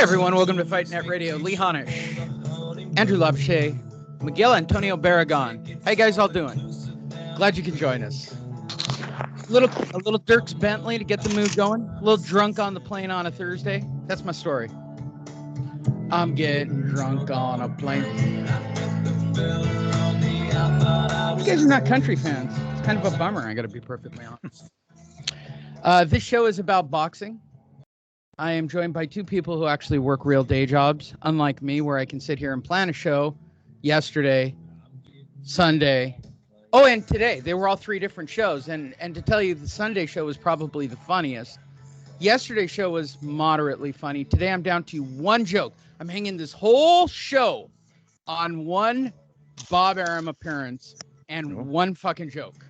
everyone, welcome to Fight Net Radio. Lee Honish, Andrew Lapche, Miguel Antonio Barragan. How you guys all doing? Glad you can join us. A little Dirks Bentley to get the mood going. A little drunk on the plane on a Thursday. That's my story. I'm getting drunk on a plane. You guys are not country fans. It's kind of a bummer, I gotta be perfectly honest. This show is about boxing. I am joined by two people who actually work real day jobs, unlike me, where I can sit here and plan a show yesterday, Sunday, and today. They were all three different shows. And to tell you, the Sunday show was probably the funniest. Yesterday's show was moderately funny. Today I'm down to one joke. I'm hanging this whole show on one Bob Arum appearance and one fucking joke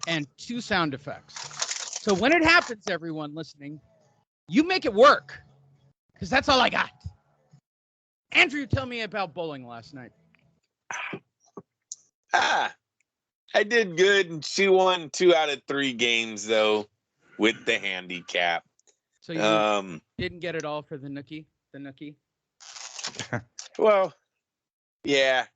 and two sound effects. So when it happens, everyone listening, you make it work, because that's all I got. Andrew, tell me about bowling last night. I did good. She won 2 out of 3 games, though, with the handicap. So you didn't get it all for the nookie? Well, yeah.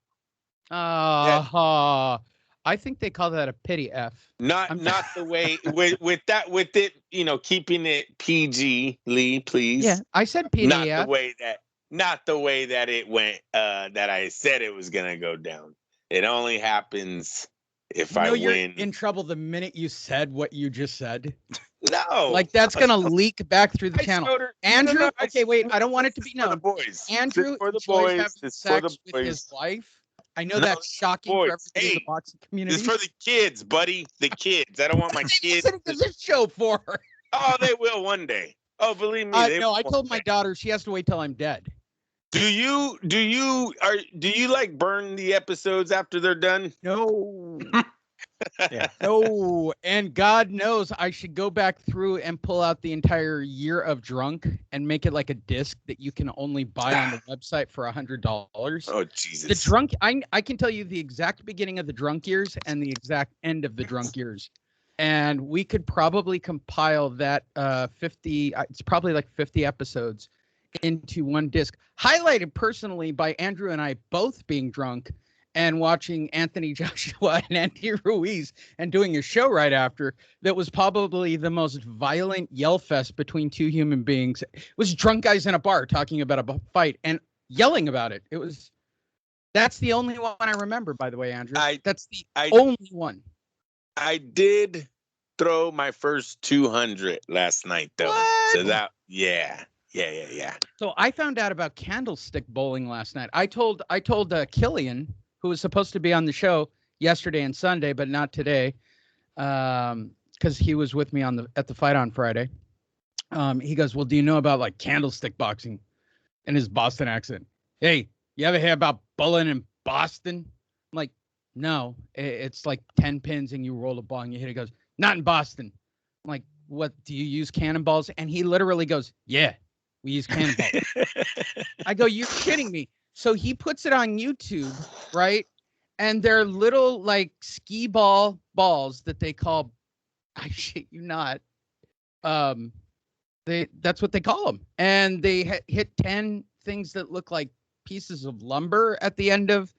I think they call that a pity F. Not the way with it, keeping it PG, Lee, please. Yeah, I said PDF. Not the way that it went. That I said it was gonna go down. It only happens if I win. You're in trouble the minute you said what you just said. No, like that's gonna leak back through the channel. Andrew, no, okay, wait. I don't want it to be known. For the boys. Andrew for the boys. It's for the boys. With his wife. I know that's shocking for everybody in the boxing community. It's for the kids, buddy. The kids. I don't want my kids. Listening to this show for. Oh, they will one day. Oh, believe me. No, I told my daughter she has to wait till I'm dead. Do you like burn the episodes after they're done? No. Yeah. No, and God knows I should go back through and pull out the entire year of Drunk and make it like a disc that you can only buy on the website for $100. Oh, Jesus. The Drunk, I can tell you the exact beginning of the Drunk years and the exact end of the Drunk years. And we could probably compile that 50, it's probably like 50 episodes into one disc, highlighted personally by Andrew and I both being drunk and watching Anthony Joshua and Andy Ruiz and doing a show right after that was probably the most violent yell fest between two human beings. It was drunk guys in a bar talking about a fight and yelling about it. That's the only one I remember, by the way, Andrew. That's the only one. I did throw my first 200 last night, though. What? So that, yeah. So I found out about candlestick bowling last night. I told Killian, who was supposed to be on the show yesterday and Sunday, but not today, because he was with me at the fight on Friday. He goes, well, do you know about like candlestick boxing? In his Boston accent. Hey, you ever hear about bowling in Boston? I'm like, no, it's like 10 pins and you roll a ball and you hit it. He goes, not in Boston. I'm like, what, do you use cannonballs? And he literally goes, yeah, we use cannonballs. I go, you're kidding me. So he puts it on YouTube, right? And they're little like skee balls that they call, I shit you not. That's what they call them. And they hit 10 things that look like pieces of lumber at the end of,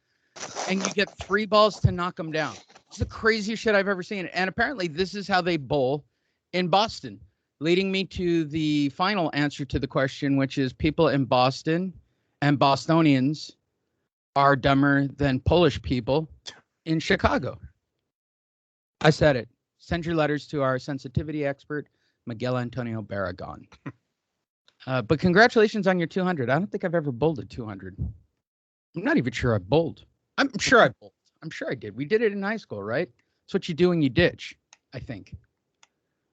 and you get 3 balls to knock them down. It's the craziest shit I've ever seen. And apparently this is how they bowl in Boston, leading me to the final answer to the question, which is people in Boston and Bostonians are dumber than Polish people in Chicago. I said it. Send your letters to our sensitivity expert, Miguel Antonio Barragan. But congratulations on your 200. I don't think I've ever bowled at 200. I'm not even sure I bowled. I'm sure I bowled. I'm sure I did. We did it in high school, right? That's what you do when you ditch, I think.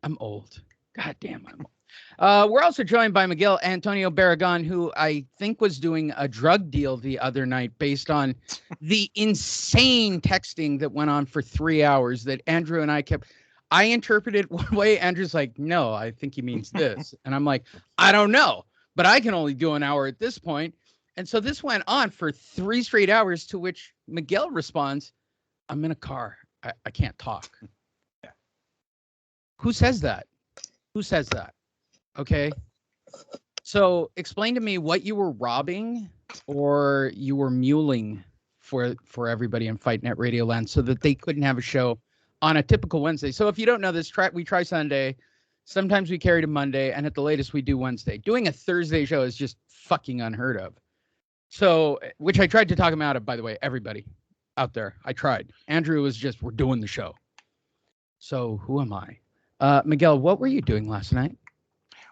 I'm old. God damn, I'm old. We're also joined by Miguel Antonio Barragan, who I think was doing a drug deal the other night based on the insane texting that went on for 3 hours that Andrew and I interpreted one way. Andrew's like, no, I think he means this. And I'm like, I don't know, but I can only do an hour at this point. And so this went on for 3 straight hours, to which Miguel responds, I'm in a car. I can't talk. Yeah. Who says that? Okay. So explain to me what you were robbing or you were muling for everybody in Fight Net Radio Land so that they couldn't have a show on a typical Wednesday. So if you don't know this, we try Sunday. Sometimes we carry to Monday, and at the latest we do Wednesday. Doing a Thursday show is just fucking unheard of. So, which I tried to talk him out of, by the way, everybody out there. I tried. Andrew was just, we're doing the show. So who am I? Miguel, what were you doing last night?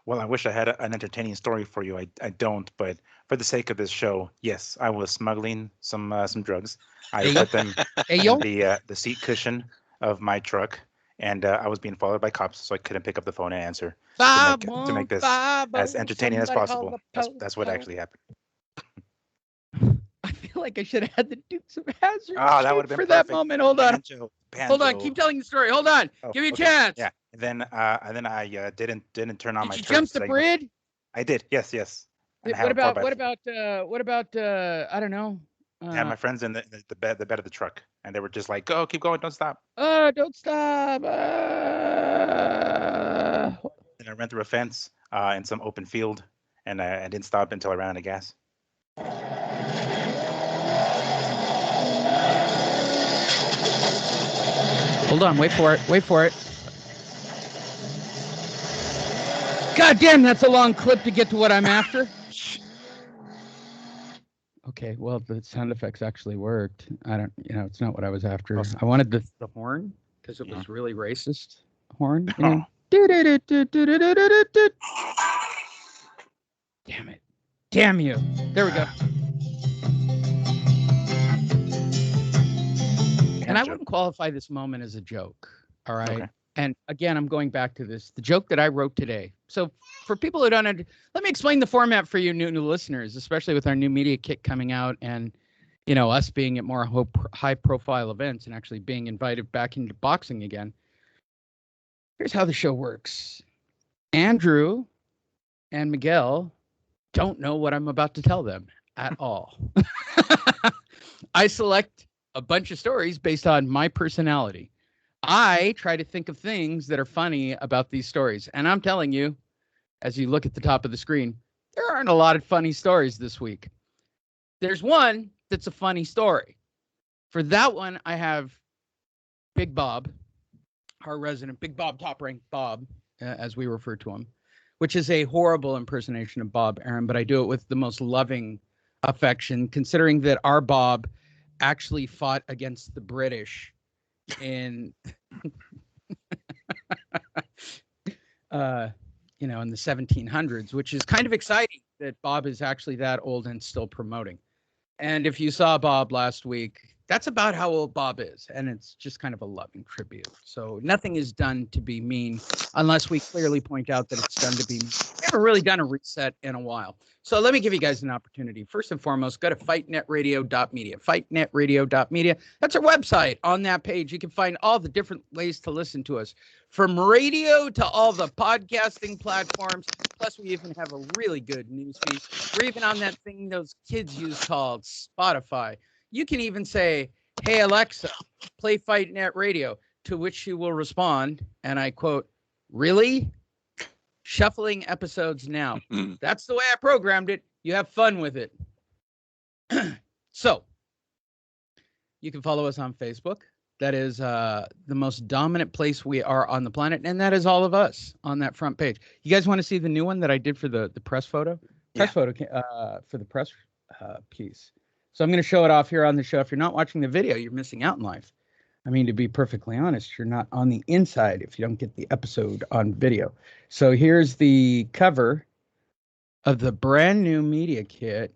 Well, I wish I had an entertaining story for you. I don't, but for the sake of this show, yes, I was smuggling some drugs. I put them in the seat cushion of my truck, and I was being followed by cops, so I couldn't pick up the phone and answer to make this as entertaining as possible. That's what actually happened. I feel like I should have had the Dukes of Hazzard. Oh, that would have been for perfect. That moment. Hold on. Banjo. Hold on. Keep telling the story. Hold on. Oh, give me a okay. chance. Yeah. And then I didn't turn on my. Did you jump the bridge? I did. Yes. What about I don't know. I had my friends in the bed of the truck, and they were just like, "Go, keep going, don't stop." Don't stop. And I ran through a fence in some open field, and I didn't stop until I ran out of gas. Hold on, wait for it. God damn, that's a long clip to get to what I'm after. Okay, well, the sound effects actually worked. It's not what I was after. I wanted the horn because it was really racist horn. Damn it. Damn you. There we go. And I wouldn't qualify this moment as a joke, all right? Okay. And again, I'm going back to this, the joke that I wrote today. So for people who don't let me explain the format for you new listeners, especially with our new media kit coming out and, us being at more high-profile events and actually being invited back into boxing again. Here's how the show works. Andrew and Miguel don't know what I'm about to tell them at all. I select a bunch of stories based on my personality. I try to think of things that are funny about these stories. And I'm telling you, as you look at the top of the screen, there aren't a lot of funny stories this week. There's one that's a funny story. For that one, I have Big Bob, our resident, Big Bob, Top Rank Bob, as we refer to him, which is a horrible impersonation of Bob Aaron, but I do it with the most loving affection, considering that our Bob actually fought against the British in in the 1700s, which is kind of exciting that Bob is actually that old and still promoting. And if you saw Bob last week, that's about how old Bob is, and it's just kind of a loving tribute. So nothing is done to be mean unless we clearly point out that it's done to be mean. We haven't really done a reset in a while. So let me give you guys an opportunity. First and foremost, go to fightnetradio.media. Fightnetradio.media. That's our website. On that page, you can find all the different ways to listen to us, from radio to all the podcasting platforms. Plus, we even have a really good news feed. We're even on that thing those kids use called Spotify. You can even say, "Hey, Alexa, play Fight Net Radio," to which she will respond, and I quote, "Really? Shuffling episodes now." That's the way I programmed it. You have fun with it. So, you can follow us on Facebook. That is the most dominant place we are on the planet, and that is all of us on that front page. You guys want to see the new one that I did for the press photo? For the press piece. So I'm going to show it off here on the show. If you're not watching the video, you're missing out in life. I mean, to be perfectly honest, you're not on the inside if you don't get the episode on video. So here's the cover of the brand new media kit.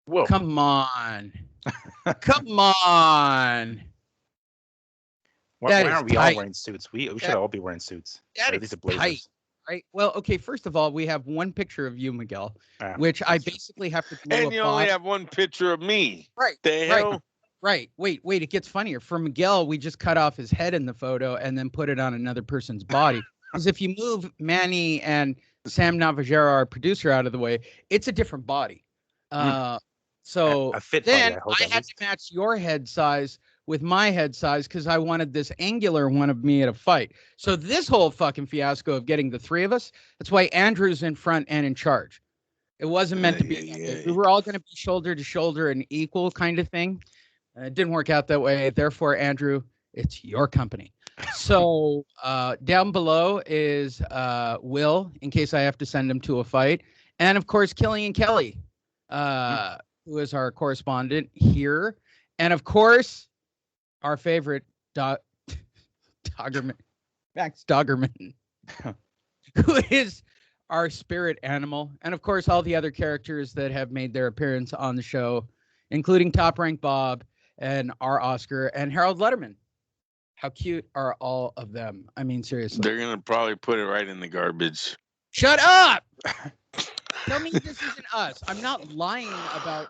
Whoa. Come on. Come on. Why aren't we all wearing suits? We should all be wearing suits. That is tight. Right. Well, okay. First of all, we have one picture of you, Miguel, which I basically have to glue. And you only have one picture of me. Right. The hell? Right. Wait. It gets funnier. For Miguel, we just cut off his head in the photo and then put it on another person's body. Because if you move Manny and Sam Navajera, our producer, out of the way, it's a different body. So a fit then body, I had to match your head size with my head size because I wanted this angular one of me at a fight. So this whole fucking fiasco of getting the three of us, that's why Andrew's in front and in charge. It wasn't meant to be. We were all going to be shoulder to shoulder and equal kind of thing. It didn't work out that way. Therefore, Andrew, it's your company. So down below is Will, in case I have to send him to a fight. And, of course, Killian Kelly, who is our correspondent here. And, of course, our favorite Doggerman, Max Doggerman, who is our spirit animal. And, of course, all the other characters that have made their appearance on the show, including Top Rank Bob and our Oscar and Harold Letterman. How cute are all of them? I mean, seriously. They're going to probably put it right in the garbage. Shut up! Tell me this isn't us. I'm not lying about...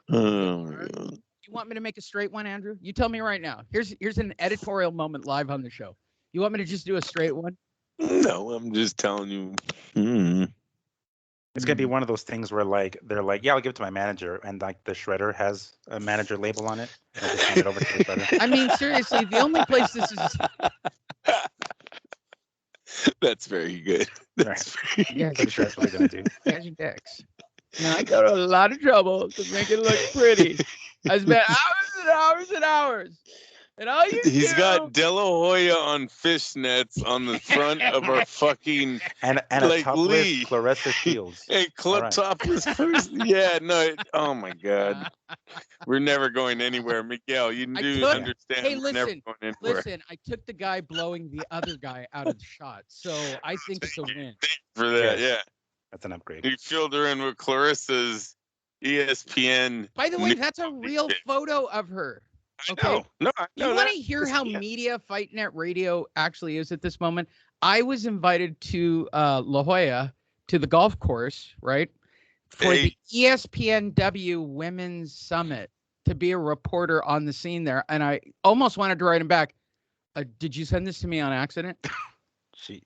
You want me to make a straight one, Andrew? You tell me right now. Here's an editorial moment live on the show. You want me to just do a straight one? No, I'm just telling you. It's gonna be one of those things where they're like, yeah, I'll give it to my manager, and like the shredder has a manager label on it. And just hand it over to the shredder. I mean, seriously, the only place this is. That's very good. That's right. Yeah, pretty sure that's what they're gonna do. Magic decks. Now, I go to a lot of trouble to make it look pretty. I spent hours and hours and hours. And all He's got De La Hoya on fishnets on the front of our fucking and like, a topless Clarissa Shields. A topless person. Yeah, no. Oh my God, we're never going anywhere, Miguel. You do understand? Hey, we're never listen, going anywhere. listen. I took the guy blowing the other guy out of the shot, so I think it's a win. For that, yeah, that's an upgrade. You filled her in with Clarissa's ESPN. By the way, that's a real photo of her. Okay. No, you want to hear how media Fight Net Radio actually is at this moment? I was invited to La Jolla to the golf course, right, for the ESPNW Women's Summit to be a reporter on the scene there, and I almost wanted to write him back. Did you send this to me on accident? Do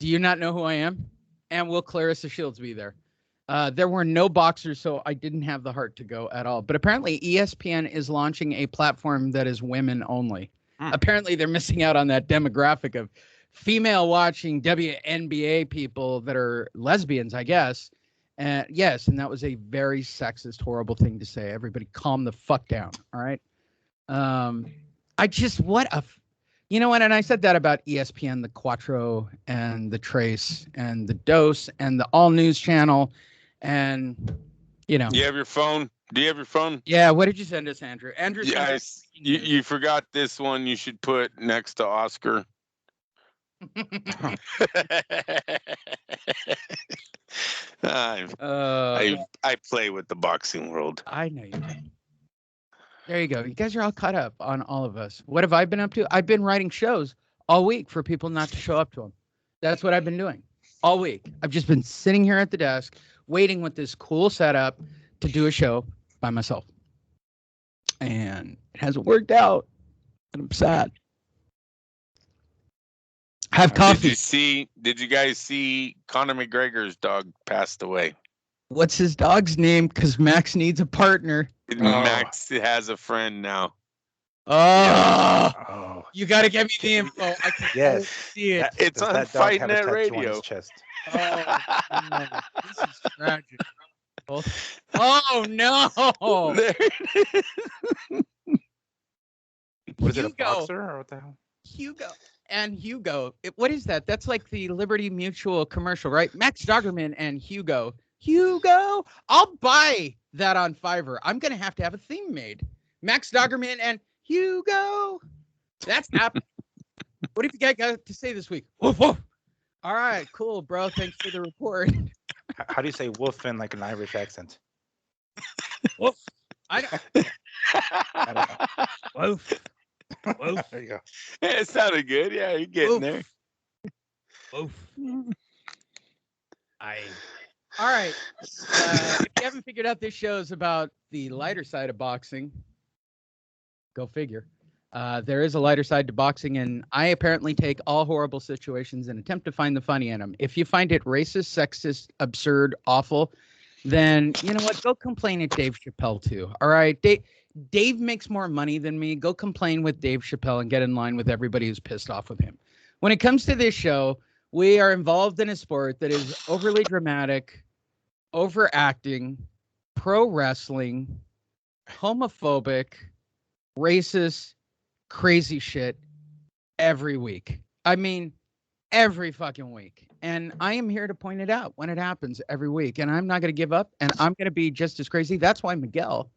you not know who I am? And will Clarissa Shields be there? There were no boxers, so I didn't have the heart to go at all. But apparently ESPN is launching a platform that is women only. Apparently they're missing out on that demographic of female watching WNBA people that are lesbians, I guess. And yes, and that was a very sexist, horrible thing to say. Everybody calm the fuck down, all right? You know what? And I said that about ESPN, the Quattro and the Trace and the Dose and the All News Channel. And, you know. You have your phone? Do you have your phone? Yeah. What did you send us, Andrew? Andrew, yes. You forgot this one you should put next to Oscar. I play with the boxing world. I know you do. There you go. You guys are all caught up on all of us. What have I been up to? I've been writing shows all week for people not to show up to them. That's what I've been doing all week. I've just been sitting here at the desk waiting with this cool setup to do a show by myself. And it hasn't worked out. And I'm sad. Have coffee. Did you guys see Conor McGregor's dog passed away? What's his dog's name? Because Max needs a partner. Max has a friend now. Oh. You got to get me the info. I can see it. It's on Fight Net Radio. Oh, no. This is tragic. Oh, no. Was it a boxer or what the hell? Hugo. What is that? That's like the Liberty Mutual commercial, right? Max Doggerman and Hugo. I'll buy that on Fiverr. I'm going to have a theme made. Max Doggerman and Hugo. That's happening. What have you got to say this week? Woof, woof. All right, cool, bro. Thanks for the report. How do you say wolf in like an Irish accent? Woof. I don't know. Woof. Woof. There you go. Yeah, it sounded good. Yeah, you're getting there. Woof. All right. If you haven't figured out, this show is about the lighter side of boxing. Go figure. There is a lighter side to boxing, and I apparently take all horrible situations and attempt to find the funny in them. If you find it racist, sexist, absurd, awful, then you know what? Go complain at Dave Chappelle too. All right, Dave makes more money than me. Go complain with Dave Chappelle and get in line with everybody who's pissed off with him. When it comes to this show, we are involved in a sport that is overly dramatic, overacting, pro wrestling, homophobic, racist, crazy shit every week. I mean, every fucking week. And I am here to point it out when it happens every week. And I'm not going to give up. And I'm going to be just as crazy. That's why Miguel,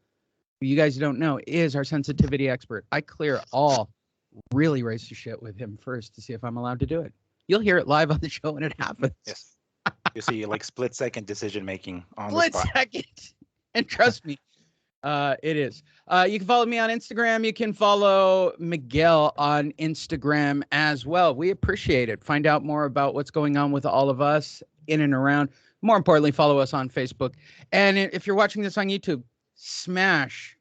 who you guys don't know, is our sensitivity expert. I clear all really racist shit with him first to see if I'm allowed to do it. You'll hear it live on the show when it happens. Yes. You see, like split-second decision-making on the Split spot. second. And trust me, it is. You can follow me on Instagram. You can follow Miguel on Instagram as well. We appreciate it. Find out more about what's going on with all of us in and around. More importantly, follow us on Facebook. And if you're watching this on YouTube, smash,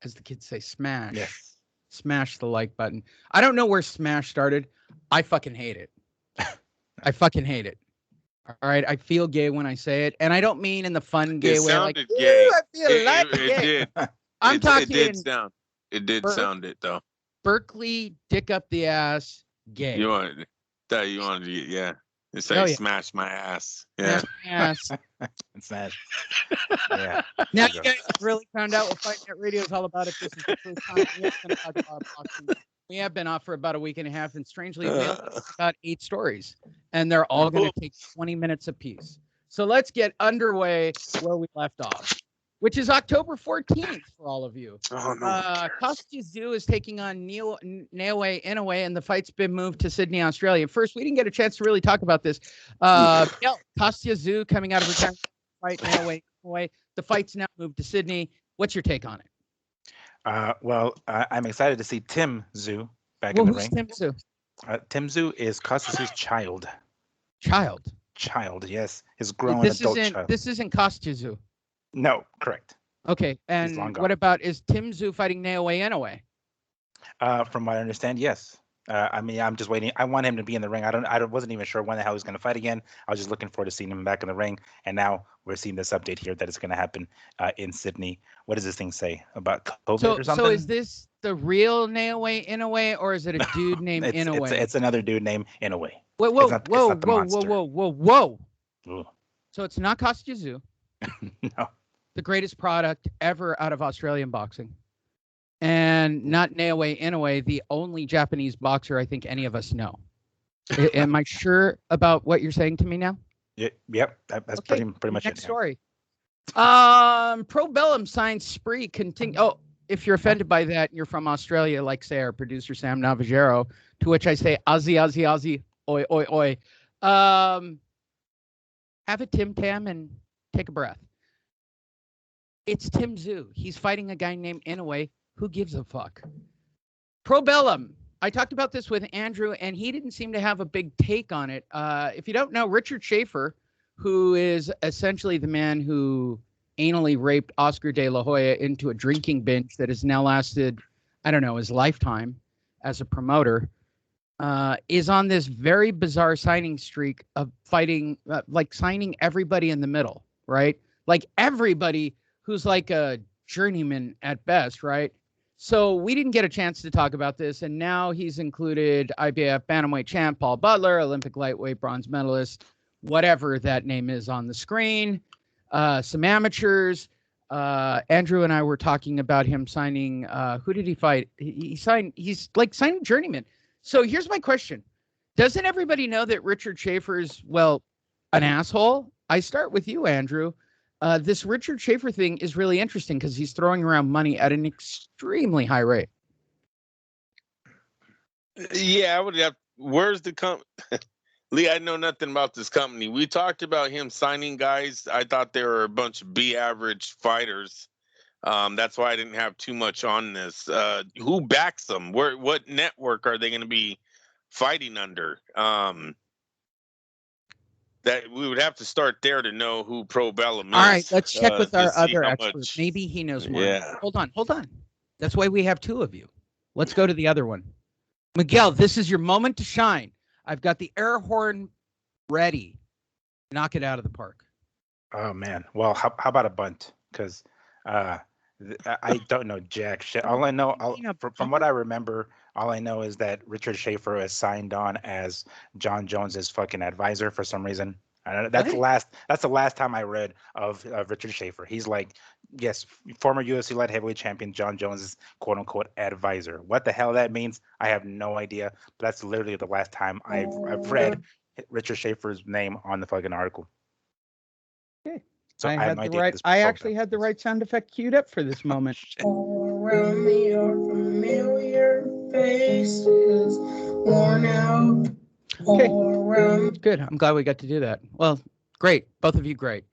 as the kids say, smash. Yes. Smash the like button. I don't know where smash started. I fucking hate it. I fucking hate it. All right, I feel gay when I say it, and I don't mean in the fun gay way. Like, gay. I feel like gay. It did. I'm talking. It did sound it though. Berkeley, dick up the ass, gay. You wanted to, yeah. It's like smash my ass. Yeah. Smash my ass. Smash. Yeah. Now you guys really found out what Fight Net Radio is all about. If this is the first time we have been talking about boxing. We have been off for about a week and a half, and strangely, we only got 8 stories, and they're all going to take 20 minutes apiece. So let's get underway where we left off, which is October 14th for all of you. Oh, no. Kostya Tszyu is taking on Naoya Inoue, and the fight's been moved to Sydney, Australia. First, we didn't get a chance to really talk about this. Kostya Tszyu coming out of retirement fight Naoya Inoue. The fight's now moved to Sydney. What's your take on it? Well, I'm excited to see Tim Tszyu back in the ring. Tim Tszyu? Tim Tszyu is Kostya Tszyu's child. Child, yes. His grown adult child. This isn't Kostya Tszyu. No, correct. Okay, and what about, is Tim Tszyu fighting Naoya Inoue? From what I understand, yes. I mean, I'm just waiting. I want him to be in the ring. I wasn't even sure when the hell he's going to fight again. I was just looking forward to seeing him back in the ring. And now we're seeing this update here that it's going to happen in Sydney. What does this thing say about COVID or something? So is this the real Naoya Inoue, or is it a dude named Inoue? It's another dude named Inoue. Whoa. Ooh. So it's not Kostya Tszyu. No. The greatest product ever out of Australian boxing. And not Naoya Inoue, the only Japanese boxer I think any of us know. Am I sure about what you're saying to me now? Yep. That's okay. pretty much Next it. Story. Pro Bellum signs Spree continue. Oh, if you're offended by that, you're from Australia, like say our producer Sam Navajero, to which I say Aussie, oi, oi, oi. Have a Tim Tam and take a breath. It's Tim Tszyu. He's fighting a guy named Inoue. Who gives a fuck? Pro Bellum. I talked about this with Andrew, and he didn't seem to have a big take on it. If you don't know, Richard Schaefer, who is essentially the man who anally raped Oscar De La Hoya into a drinking binge that has now lasted, I don't know, his lifetime as a promoter, is on this very bizarre signing streak of fighting, like signing everybody in the middle, right? Like everybody who's like a journeyman at best, right? So we didn't get a chance to talk about this, and now he's included IBF bantamweight champ Paul Butler, Olympic lightweight bronze medalist, whatever that name is on the screen, some amateurs. Andrew and I were talking about him signing. Who did he fight? He's like signing journeyman. So here's my question: doesn't everybody know that Richard Schaefer's, well, an asshole? I start with you, Andrew. This Richard Schaefer thing is really interesting because he's throwing around money at an extremely high rate. Yeah, I would have. Where's the company? Lee, I know nothing about this company. We talked about him signing guys. I thought they were a bunch of B-average fighters. That's why I didn't have too much on this. Who backs them? What network are they going to be fighting under? That we would have to start there to know who Pro Bellum is. All right, let's check with our other expert. Maybe he knows more. Yeah. Hold on. That's why we have 2 of you. Let's go to the other one. Miguel, this is your moment to shine. I've got the air horn ready. Knock it out of the park. Oh man. Well, how about a bunt? Because I don't know jack shit. All I know, from what I remember, all I know is that Richard Schaefer is signed on as John Jones's fucking advisor for some reason. I don't know, that's the last time I read of Richard Schaefer. He's like, yes, former UFC light heavyweight champion John Jones's quote unquote advisor. What the hell that means, I have no idea. But that's literally the last time I've read Richard Schaefer's name on the fucking article. Okay. So I had the right. I actually had the right sound effect queued up for this moment. All around me are familiar faces, worn out. Okay. Good. I'm glad we got to do that. Well, great. Both of you, great.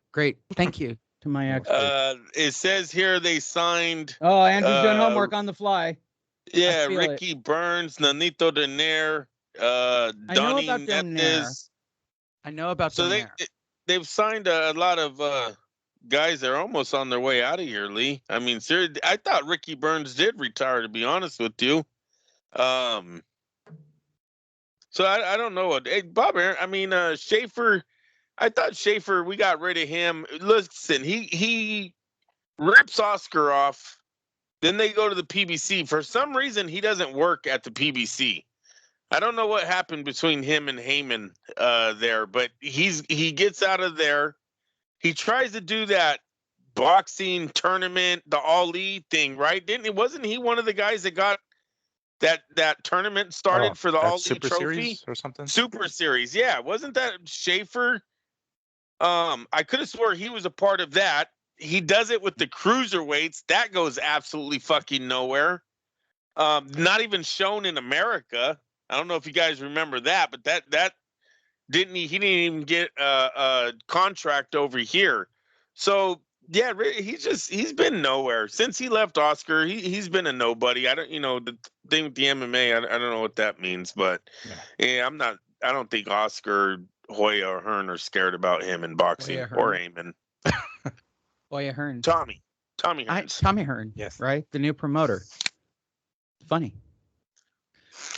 Thank you to my expert. It says here they signed. Oh, Andrew's doing homework on the fly. Yeah, Ricky Burns, Nanito Donaire, Donnie Neves. I know about so Donaire. They've signed a lot of guys that are almost on their way out of here, Lee. I mean, seriously, I thought Ricky Burns did retire, to be honest with you. So I don't know. Hey, Bob Aaron, I mean, Schaefer, I thought Schaefer, we got rid of him. Listen, he rips Oscar off. Then they go to the PBC. For some reason, he doesn't work at the PBC. I don't know what happened between him and Heyman there, but he gets out of there. He tries to do that boxing tournament, the Ali thing, right? Wasn't he one of the guys that got that tournament started for the Ali Super Trophy Series or something? Super Series, yeah. Wasn't that Schaefer? I could have swore he was a part of that. He does it with the cruiserweights. That goes absolutely fucking nowhere. Not even shown in America. I don't know if you guys remember that, but that didn't he didn't even get a contract over here. So yeah, he's been nowhere since he left Oscar. He's been a nobody. I don't, the thing with the MMA, I don't know what that means, but yeah, I don't think Oscar, Hoya, or Hearn are scared about him in boxing or Heyman. Hoya Hearn. Tommy Hearn. Tommy Hearn. Yes. Right? The new promoter. Funny.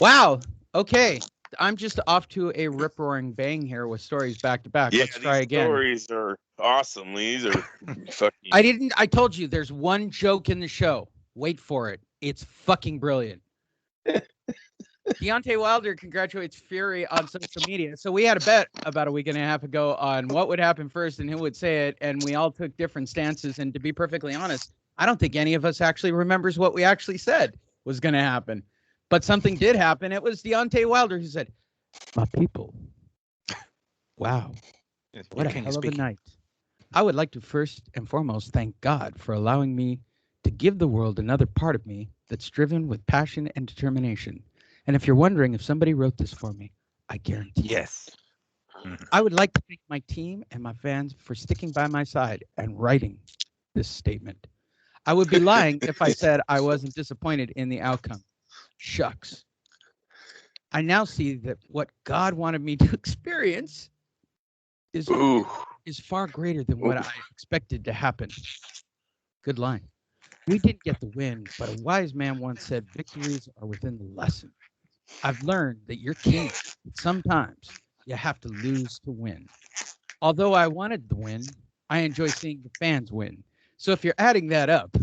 Wow. Okay. I'm just off to a rip-roaring bang here with stories back to back. Yeah, Let's try again. Stories are awesome. These are fucking. I told you there's one joke in the show. Wait for it. It's fucking brilliant. Deontay Wilder congratulates Fury on social media. So we had a bet about a week and a half ago on what would happen first and who would say it. And we all took different stances. And to be perfectly honest, I don't think any of us actually remembers what we actually said was going to happen. But something did happen. It was Deontay Wilder who said, "My people, wow, what a hell of a night. I would like to first and foremost thank God for allowing me to give the world another part of me that's driven with passion and determination. And if you're wondering if somebody wrote this for me, I guarantee yes. I would like to thank my team and my fans for sticking by my side and writing this statement. I would be lying if I said I wasn't disappointed in the outcome. Shucks. I now see that what God wanted me to experience is far greater than what I expected to happen." Good line. "We didn't get the win, but a wise man once said victories are within the lesson. I've learned that you're king. Sometimes you have to lose to win. Although I wanted the win, I enjoy seeing the fans win. So if you're adding that up..."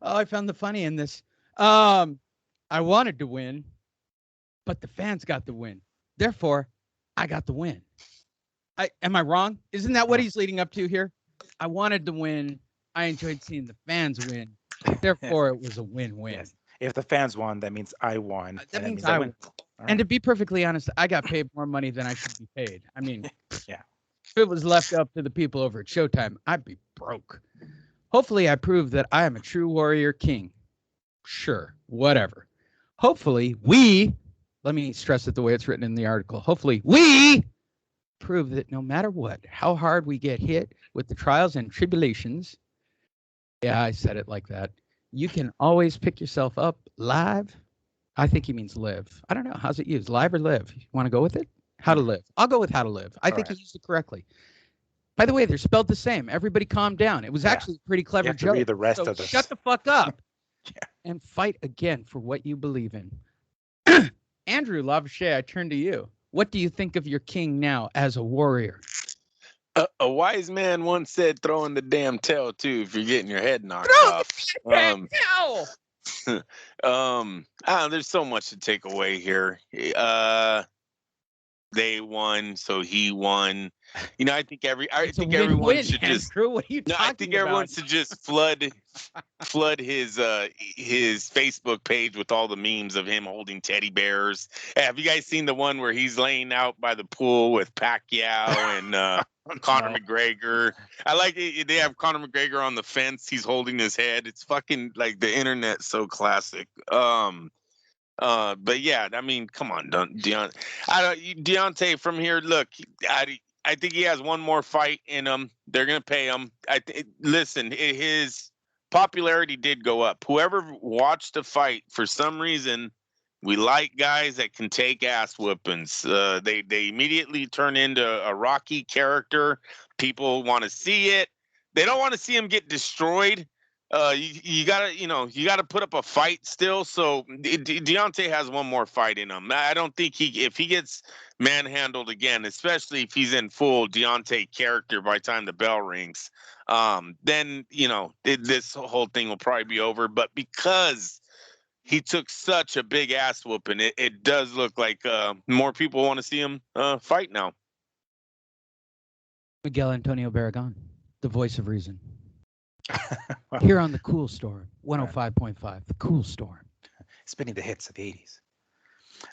Oh, I found the funny in this. I wanted to win, but the fans got the win. Therefore, I got the win. Am I wrong? Isn't that what he's leading up to here? I wanted to win. I enjoyed seeing the fans win. Therefore, it was a win-win. Yes. If the fans won, that means I won. That means I won. And to be perfectly honest, I got paid more money than I should be paid. I mean, yeah. If it was left up to the people over at Showtime, I'd be broke. Hopefully, I proved that I am a true warrior king. Sure, whatever. Hopefully, let me stress it the way it's written in the article. Hopefully, we prove that no matter what, how hard we get hit with the trials and tribulations, yeah, I said it like that, you can always pick yourself up live. I think he means live. I don't know. How's it used? Live or live? You want to go with it? How to live. I'll go with how to live. I think he used it correctly. By the way, they're spelled the same. Everybody calm down. It was actually a pretty clever joke. Read the rest of this. Shut the fuck up and fight again for what you believe in. Andrew Lavache, I turn to you. What do you think of your king now as a warrior? A wise man once said, "Throw in the damn towel too if you're getting your head knocked off." There's so much to take away here. They won, so he won. I think everyone should just. Andrew, what are you talking I think everyone should just flood his Facebook page with all the memes of him holding teddy bears. Hey, have you guys seen the one where he's laying out by the pool with Pacquiao and Conor McGregor? I like it. They have Conor McGregor on the fence. He's holding his head. It's fucking like the internet's so classic. But yeah, I mean, come on, Deontay from here. Look, I think he has one more fight in him. They're gonna pay him. Listen, his popularity did go up. Whoever watched the fight, for some reason, we like guys that can take ass whoopings. They immediately turn into a Rocky character. People want to see it. They don't want to see him get destroyed. You gotta put up a fight still. So Deontay has one more fight in him. I don't think if he gets manhandled again, especially if he's in full Deontay character by the time the bell rings, then this whole thing will probably be over. But because he took such a big ass whooping, it does look like more people want to see him fight now. Miguel Antonio Barragan, the voice of reason. Here on the Cool Storm, 105.5, the Cool Storm. Spinning the hits of the 80s.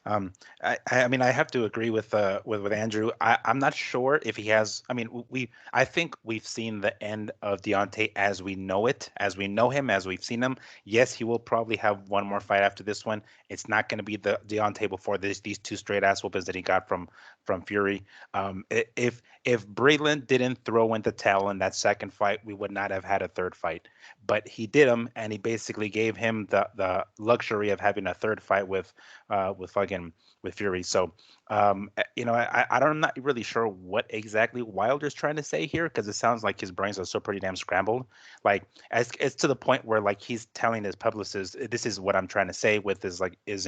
I mean, I have to agree with Andrew. I'm not sure if he has. I mean, I think we've seen the end of Deontay as we know it, as we know him, as we've seen him. Yes, he will probably have one more fight after this one. It's not going to be the Deontay before these two straight ass whoopings that he got from Fury. If Breland didn't throw in the towel in that second fight, we would not have had a third fight. But he did him, and he basically gave him the luxury of having a third fight with Fury. So, I'm not really sure what exactly Wilder's trying to say here, because it sounds like his brains are so pretty damn scrambled. Like, it's to the point where like he's telling his publicist, "This is what I'm trying to say," with his what is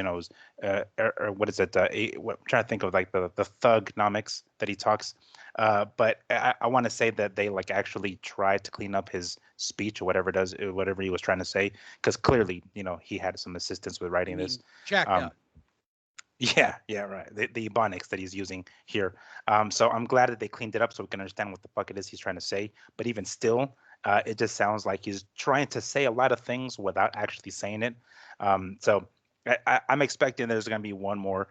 it? I'm trying to think of like the thugnomics that he talks. But I want to say that they like actually tried to clean up his speech or whatever he was trying to say, because clearly, he had some assistance with writing this. Jacked up. Yeah, right. The ebonics that he's using here. So I'm glad that they cleaned it up so we can understand what the fuck it is he's trying to say. But even still, it just sounds like he's trying to say a lot of things without actually saying it. So I'm expecting there's going to be one more,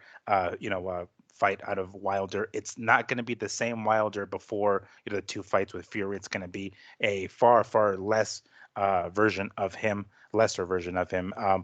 fight out of Wilder. It's not going to be the same Wilder before the two fights with Fury. It's going to be a far, far lesser version of him.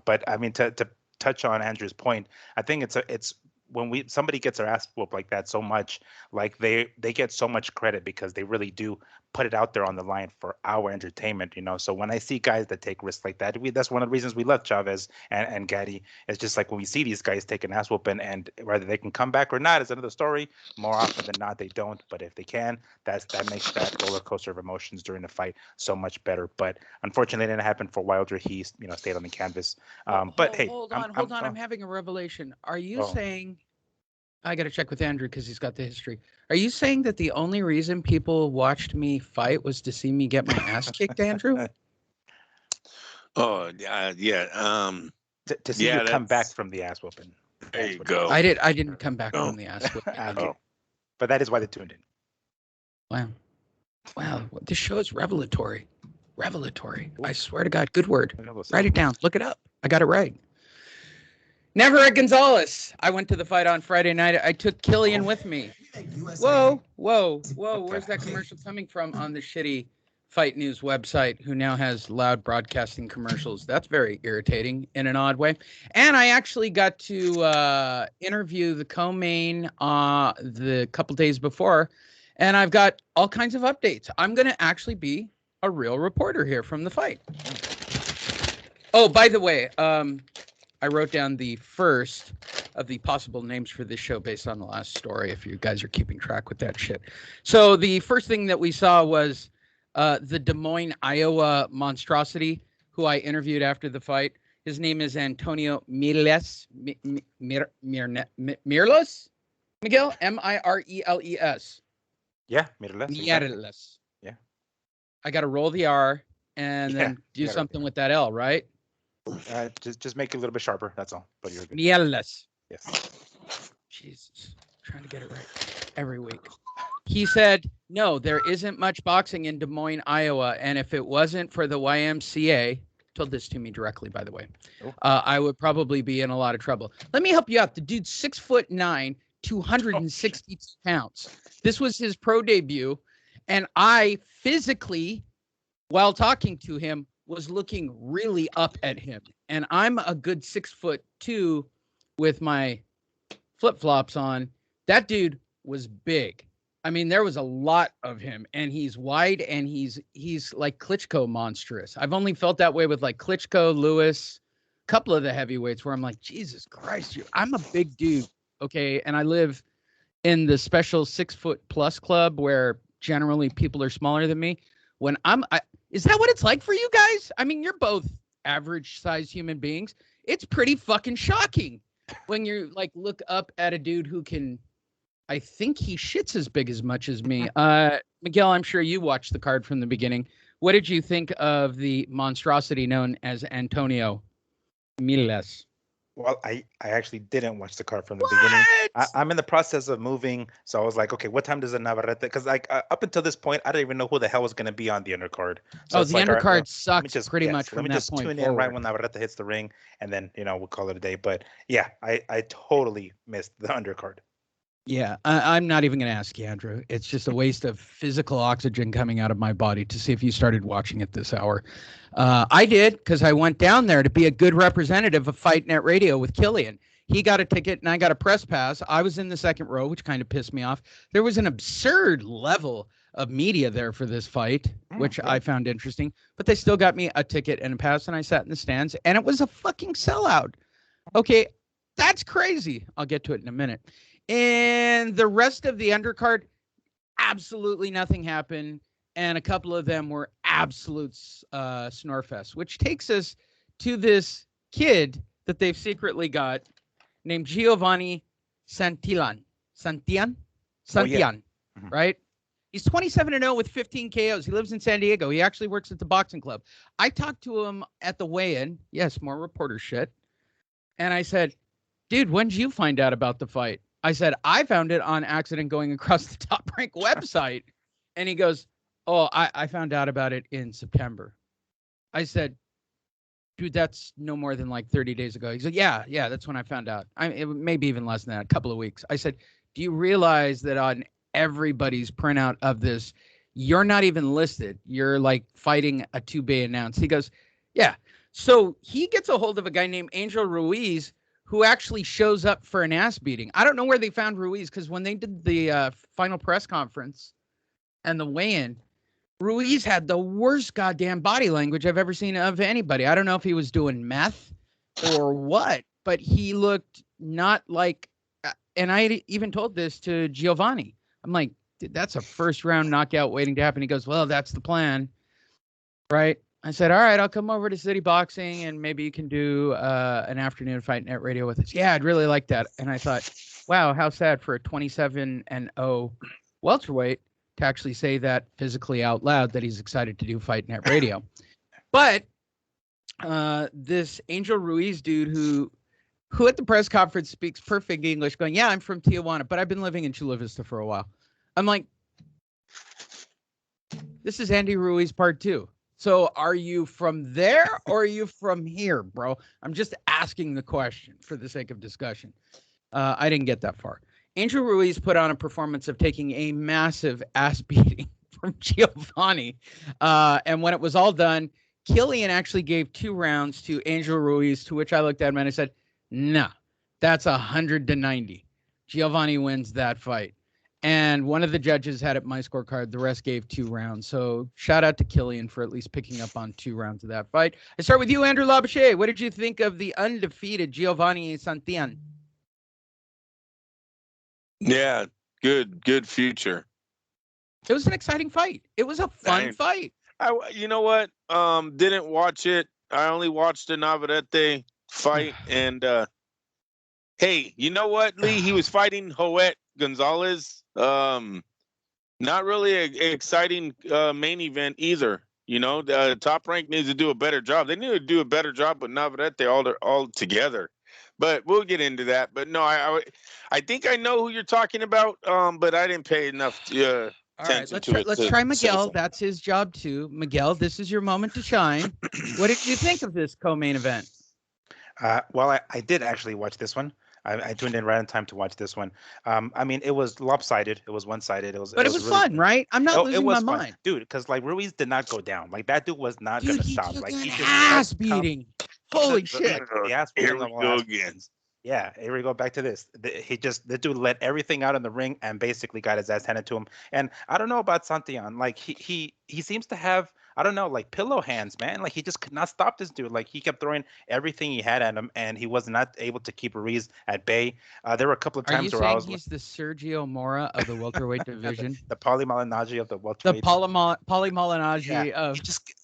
But I mean, to touch on Andrew's point, I think it's when somebody gets their ass whooped like that so much, like they get so much credit because they really do put it out there on the line for our entertainment, So when I see guys that take risks like that, that's one of the reasons we love Chavez and Gaddy. It's just like when we see these guys take an ass whooping, and whether they can come back or not is another story. More often than not, they don't. But if they can, that makes that roller coaster of emotions during the fight so much better. But unfortunately, it didn't happen for Wilder. He stayed on the canvas. Hold on. I'm having a revelation. Are you saying? I got to check with Andrew because he's got the history. Are you saying that the only reason people watched me fight was to see me get my ass kicked, Andrew? Oh, yeah. To see you come back from the ass whooping. There you go. I didn't come back from the ass whooping. Okay. But that is why they tuned in. Wow. This show is revelatory. I swear to God. Good word. Write it down. Look it up. I got it right. Never at Gonzalez. I went to the fight on Friday night. I took Killian with me. Whoa. Where's that commercial coming from on the shitty Fight News website, who now has loud broadcasting commercials? That's very irritating in an odd way. And I actually got to interview the co-main the couple days before, and I've got all kinds of updates. I'm going to actually be a real reporter here from the fight. Oh, by the way, I wrote down the first of the possible names for this show based on the last story, if you guys are keeping track with that shit. So the first thing that we saw was the Des Moines, Iowa monstrosity, who I interviewed after the fight. His name is Antonio Mirles. Mirles? Miguel? Mireles. Yeah, mirarles. Exactly. Mirarles. Yeah. I got to roll the R and then do something with that L, right? Just make it a little bit sharper. That's all. But you're good. Mirarles. Yes. Jesus, I'm trying to get it right every week. He said, no, there isn't much boxing in Des Moines, Iowa. And if it wasn't for the YMCA, told this to me directly, by the way, I would probably be in a lot of trouble. Let me help you out. The dude's 6'9", 262 pounds. This was his pro debut. And I physically, while talking to him, was looking really up at him. And I'm a good 6'2" with my flip-flops on. That dude was big. I mean, there was a lot of him, and he's wide, and he's like Klitschko monstrous. I've only felt that way with like Klitschko, Lewis, a couple of the heavyweights where I'm like, Jesus Christ, I'm a big dude, okay? And I live in the special 6'+ club where generally people are smaller than me. When is that what it's like for you guys? I mean, you're both average-sized human beings. It's pretty fucking shocking when you like look up at a dude who can. I think he shits as big as much as me. Miguel, I'm sure you watched the card from the beginning. What did you think of the monstrosity known as Antonio Miles? Well, I actually didn't watch the card from the beginning. I'm in the process of moving, so I was like, okay, what time does the Navarrete? Because like up until this point, I didn't even know who the hell was going to be on the undercard. So the undercard sucks pretty much from that point forward. Let me just tune in right when Navarrete hits the ring, and then we'll call it a day. But yeah, I totally missed the undercard. Yeah, I'm not even going to ask you, Andrew. It's just a waste of physical oxygen coming out of my body to see if you started watching it this hour. I did, because I went down there to be a good representative of Fight Net Radio with Killian. He got a ticket and I got a press pass. I was in the second row, which kind of pissed me off. There was an absurd level of media there for this fight, which I found interesting. But they still got me a ticket and a pass, and I sat in the stands, and it was a fucking sellout. Okay, that's crazy. I'll get to it in a minute. And the rest of the undercard, absolutely nothing happened. And a couple of them were absolute snorefest, which takes us to this kid that they've secretly got named Giovanni Santillan. Santillan, right? He's 27-0 with 15 KOs. He lives in San Diego. He actually works at the boxing club. I talked to him at the weigh-in. Yes, more reporter shit. And I said, dude, when did you find out about the fight? I said, I found it on accident going across the Top Rank website. And he goes, oh, I found out about it in September. I said, dude, that's no more than like 30 days ago. He said, yeah, that's when I found out. It maybe even less than that, a couple of weeks. I said, do you realize that on everybody's printout of this, you're not even listed? You're like fighting a to-be announced. He goes, yeah. So he gets a hold of a guy named Angel Ruiz, who actually shows up for an ass beating. I don't know where they found Ruiz, because when they did the final press conference and the weigh-in, Ruiz had the worst goddamn body language I've ever seen of anybody. I don't know if he was doing meth or what, but he looked not like, and I even told this to Giovanni. I'm like, that's a first round knockout waiting to happen. He goes, well, that's the plan. Right. I said, all right, I'll come over to City Boxing and maybe you can do an afternoon Fight Net Radio with us. Yeah, I'd really like that. And I thought, wow, how sad for a 27-0 welterweight to actually say that physically out loud that he's excited to do Fight Net Radio. But this Angel Ruiz dude who at the press conference speaks perfect English going, yeah, I'm from Tijuana, but I've been living in Chula Vista for a while. I'm like, this is Andy Ruiz part 2. So are you from there or are you from here, bro? I'm just asking the question for the sake of discussion. I didn't get that far. Angel Ruiz put on a performance of taking a massive ass beating from Giovanni. And when it was all done, Killian actually gave 2 rounds to Angel Ruiz, to which I looked at him and I said, no, that's 100-90. Giovanni wins that fight. And one of the judges had it my scorecard. The rest gave 2 rounds. So shout out to Killian for at least picking up on 2 rounds of that fight. I start with you, Andrew Labouche. What did you think of the undefeated Giovanni Santillan? Yeah, good future. It was an exciting fight. It was a fun fight. You know what? Didn't watch it. I only watched the Navarrete fight. And hey, you know what, Lee? He was fighting Joet Gonzalez. Not really an exciting main event either. You know, the Top Rank needs to do a better job. They need to do a better job with Navarrete all together. But we'll get into that. But no, I think I know who you're talking about. But I didn't pay enough All right, attention to it. let's To try say Miguel. so. That's his job too. Miguel, this is your moment to shine. What did you think of this co-main event? Well, I did actually watch this one. I tuned in right in time to watch this one. I mean, it was lopsided. It was one-sided. But it was really fun, good. right? I'm not It losing was my fun, mind. dude. Because like Ruiz did not go down. Like that dude was not Dude, gonna he stop. took Like an he just ass kept coming. beating. Holy shit. The ass Here whooping we of all go ass again. whoopings. Yeah, here we go back to this. The dude let everything out in the ring and basically got his ass handed to him. And I don't know about Santillan. Like he seems to have, I don't know, like pillow hands, man. Like he just could not stop this dude. Like he kept throwing everything he had at him, and he was not able to keep Ruiz at bay. There were a couple of Are you times where I saying was he's the Sergio Mora of the welterweight division? the Paulie Malignaggi of the The welterweight. Paulie Malignaggi of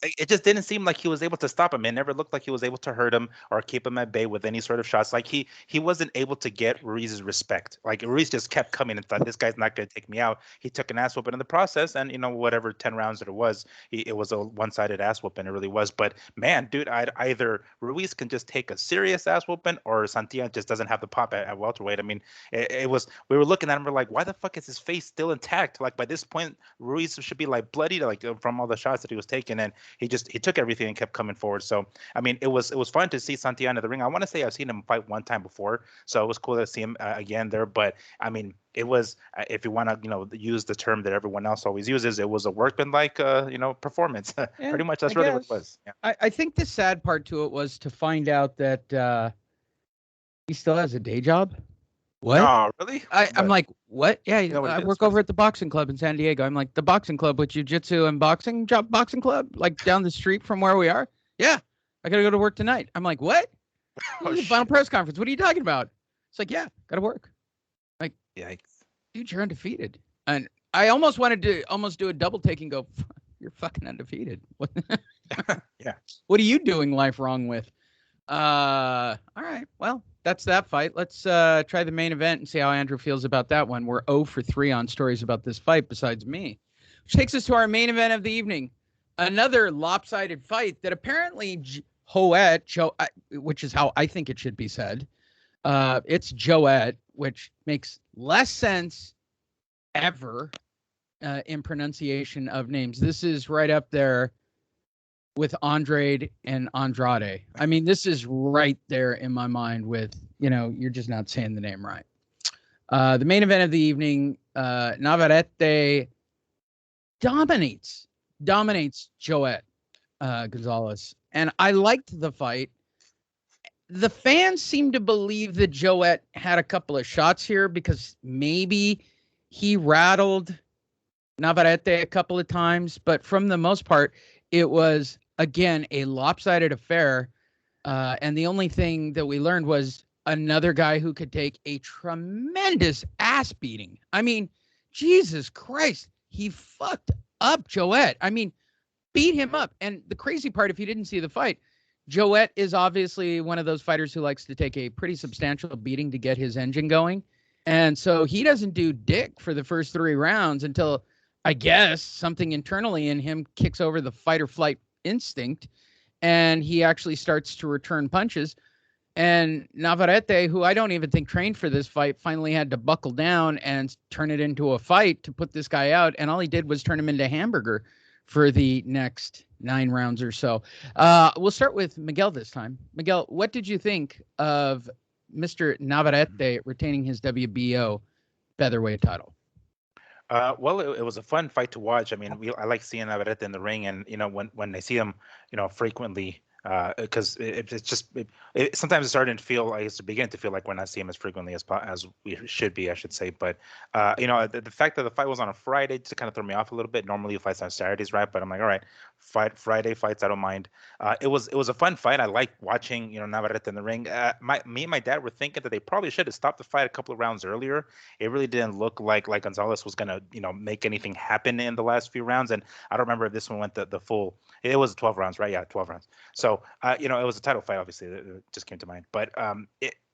It just didn't seem like he was able to stop him. It never looked like he was able to hurt him or keep him at bay with any sort of shots. Like he wasn't able to get Ruiz's respect. Like Ruiz just kept coming and thought this guy's not going to take me out. He took an ass whooping in the process, and whatever 10 rounds that it was, it was a one-sided ass whooping. It really was. But man, dude, either Ruiz can just take a serious ass whooping, or Santillan just doesn't have the pop at welterweight. I mean, it was. We were looking at him, we're like, why the fuck is his face still intact? Like by this point, Ruiz should be like bloodied, like from all the shots that he was taking, and he took everything and kept coming forward. So I mean, it was fun to see Santillan in the ring. I want to say I've seen him fight one time before, so it was cool to see him again there. But I mean, it was if you want to use the term that everyone else always uses, it was a workmanlike performance. Yeah, Pretty much that's I really what guess. it was. Yeah. I think the sad part to it was to find out that he still has a day job. What? No, really? I'm like, what? Yeah, know what I it is? work What over is at the boxing club in San Diego. I'm like, the boxing club with jiu-jitsu and boxing club, like down the street from where we are. Yeah, I gotta go to work tonight. I'm like, what? Oh, The final press conference. What are you talking about? It's like, yeah, gotta work. Like, yikes. dude, you're undefeated. And I almost wanted to do a double take and go, you're fucking undefeated. What? Yeah. What are you doing life wrong with? All right. Well, that's that fight. Let's try the main event and see how Andrew feels about that one. We're 0 for 3 on stories about this fight besides me. Which takes us to our main event of the evening. Another lopsided fight that apparently which is how I think it should be said. It's Joet, which makes less sense ever in pronunciation of names. This is right up there with Andrade and Andrade. I mean, this is right there in my mind with, you're just not saying the name right. The main event of the evening, Navarrete dominates Joet Gonzalez. And I liked the fight. The fans seem to believe that Joet had a couple of shots here because maybe he rattled Navarrete a couple of times, but from the most part, it was, again, a lopsided affair. And the only thing that we learned was another guy who could take a tremendous ass beating. I mean, Jesus Christ, he fucked up Joet. I mean, beat him up. And the crazy part, if you didn't see the fight, Joet is obviously one of those fighters who likes to take a pretty substantial beating to get his engine going. And so he doesn't do dick for the first 3 rounds until, I guess, something internally in him kicks over the fight or flight instinct, and he actually starts to return punches. And Navarrete, who I don't even think trained for this fight, finally had to buckle down and turn it into a fight to put this guy out. And all he did was turn him into a hamburger for the next 9 rounds or so. We'll start with Miguel this time. Miguel, what did you think of Mr. Navarrete retaining his WBO featherweight title? Well, it was a fun fight to watch. I mean, I like seeing Navarrete in the ring, and when I see him, frequently, because sometimes it's starting to feel like it's beginning to feel like we're not seeing him as frequently as we should be, I should say. But the fact that the fight was on a Friday just kind of threw me off a little bit. Normally, fights on Saturdays, right? But I'm like, all right, Friday fights, I don't mind. It was a fun fight. I like watching Navarrete in the ring. Me and my dad were thinking that they probably should have stopped the fight a couple of rounds earlier. It really didn't look like Gonzalez was gonna make anything happen in the last few rounds. And I don't remember if this one went the full. It was 12 rounds, right? Yeah, 12 rounds. So it was a title fight. Obviously, it just came to mind. But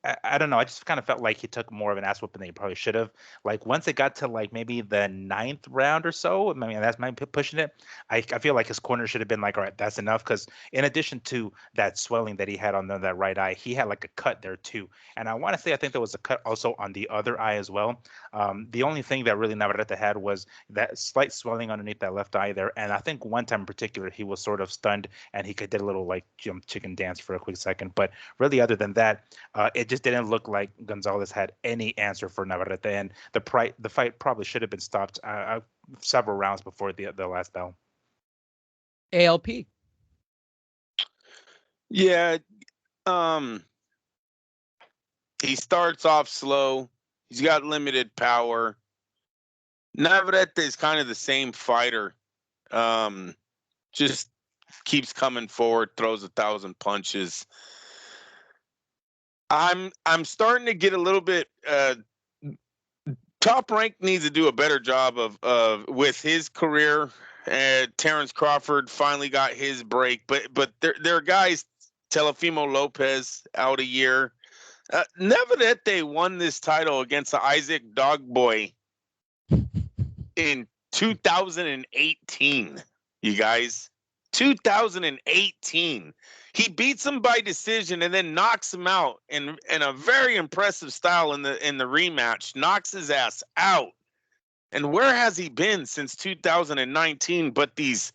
I don't know. I just kind of felt like he took more of an ass whooping than he probably should have. Like once it got to like maybe the 9th round or so, I mean that's my pushing it. I feel like his corner should have been like, all right, that's enough. Because in addition to that swelling that he had on that right eye, he had like a cut there too. And I want to say I think there was a cut also on the other eye as well. The only thing that really Navarrete had was that slight swelling underneath that left eye there. And I think one time in particular he was sort of stunned and he did a little like chicken dance for a quick second. But really, other than that, it just didn't look like Gonzalez had any answer for Navarrete, and the fight probably should have been stopped several rounds before the last bell. ALP. Yeah, he starts off slow. He's got limited power. Navarrete is kind of the same fighter. Just keeps coming forward, throws 1,000 punches. I'm starting to get a little bit. Top Rank needs to do a better job of with his career. Terrence Crawford finally got his break, but there are guys. Telefimo Lopez out a year. Navarrete won this title against Isaac Dogboy in 2018. You guys, 2018. He beats him by decision and then knocks him out in a very impressive style in the rematch. Knocks his ass out. And where has he been since 2019? But these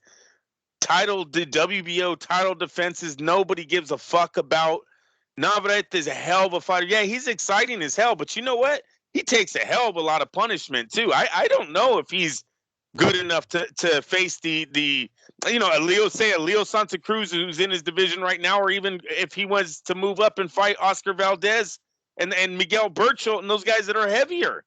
the WBO title defenses, nobody gives a fuck about. Navarrete is a hell of a fighter. Yeah, he's exciting as hell, but you know what? He takes a hell of a lot of punishment too. I don't know if he's good enough to face the Leo Santa Cruz, who's in his division right now, or even if he was to move up and fight Oscar Valdez and Miguel Burchell and those guys that are heavier.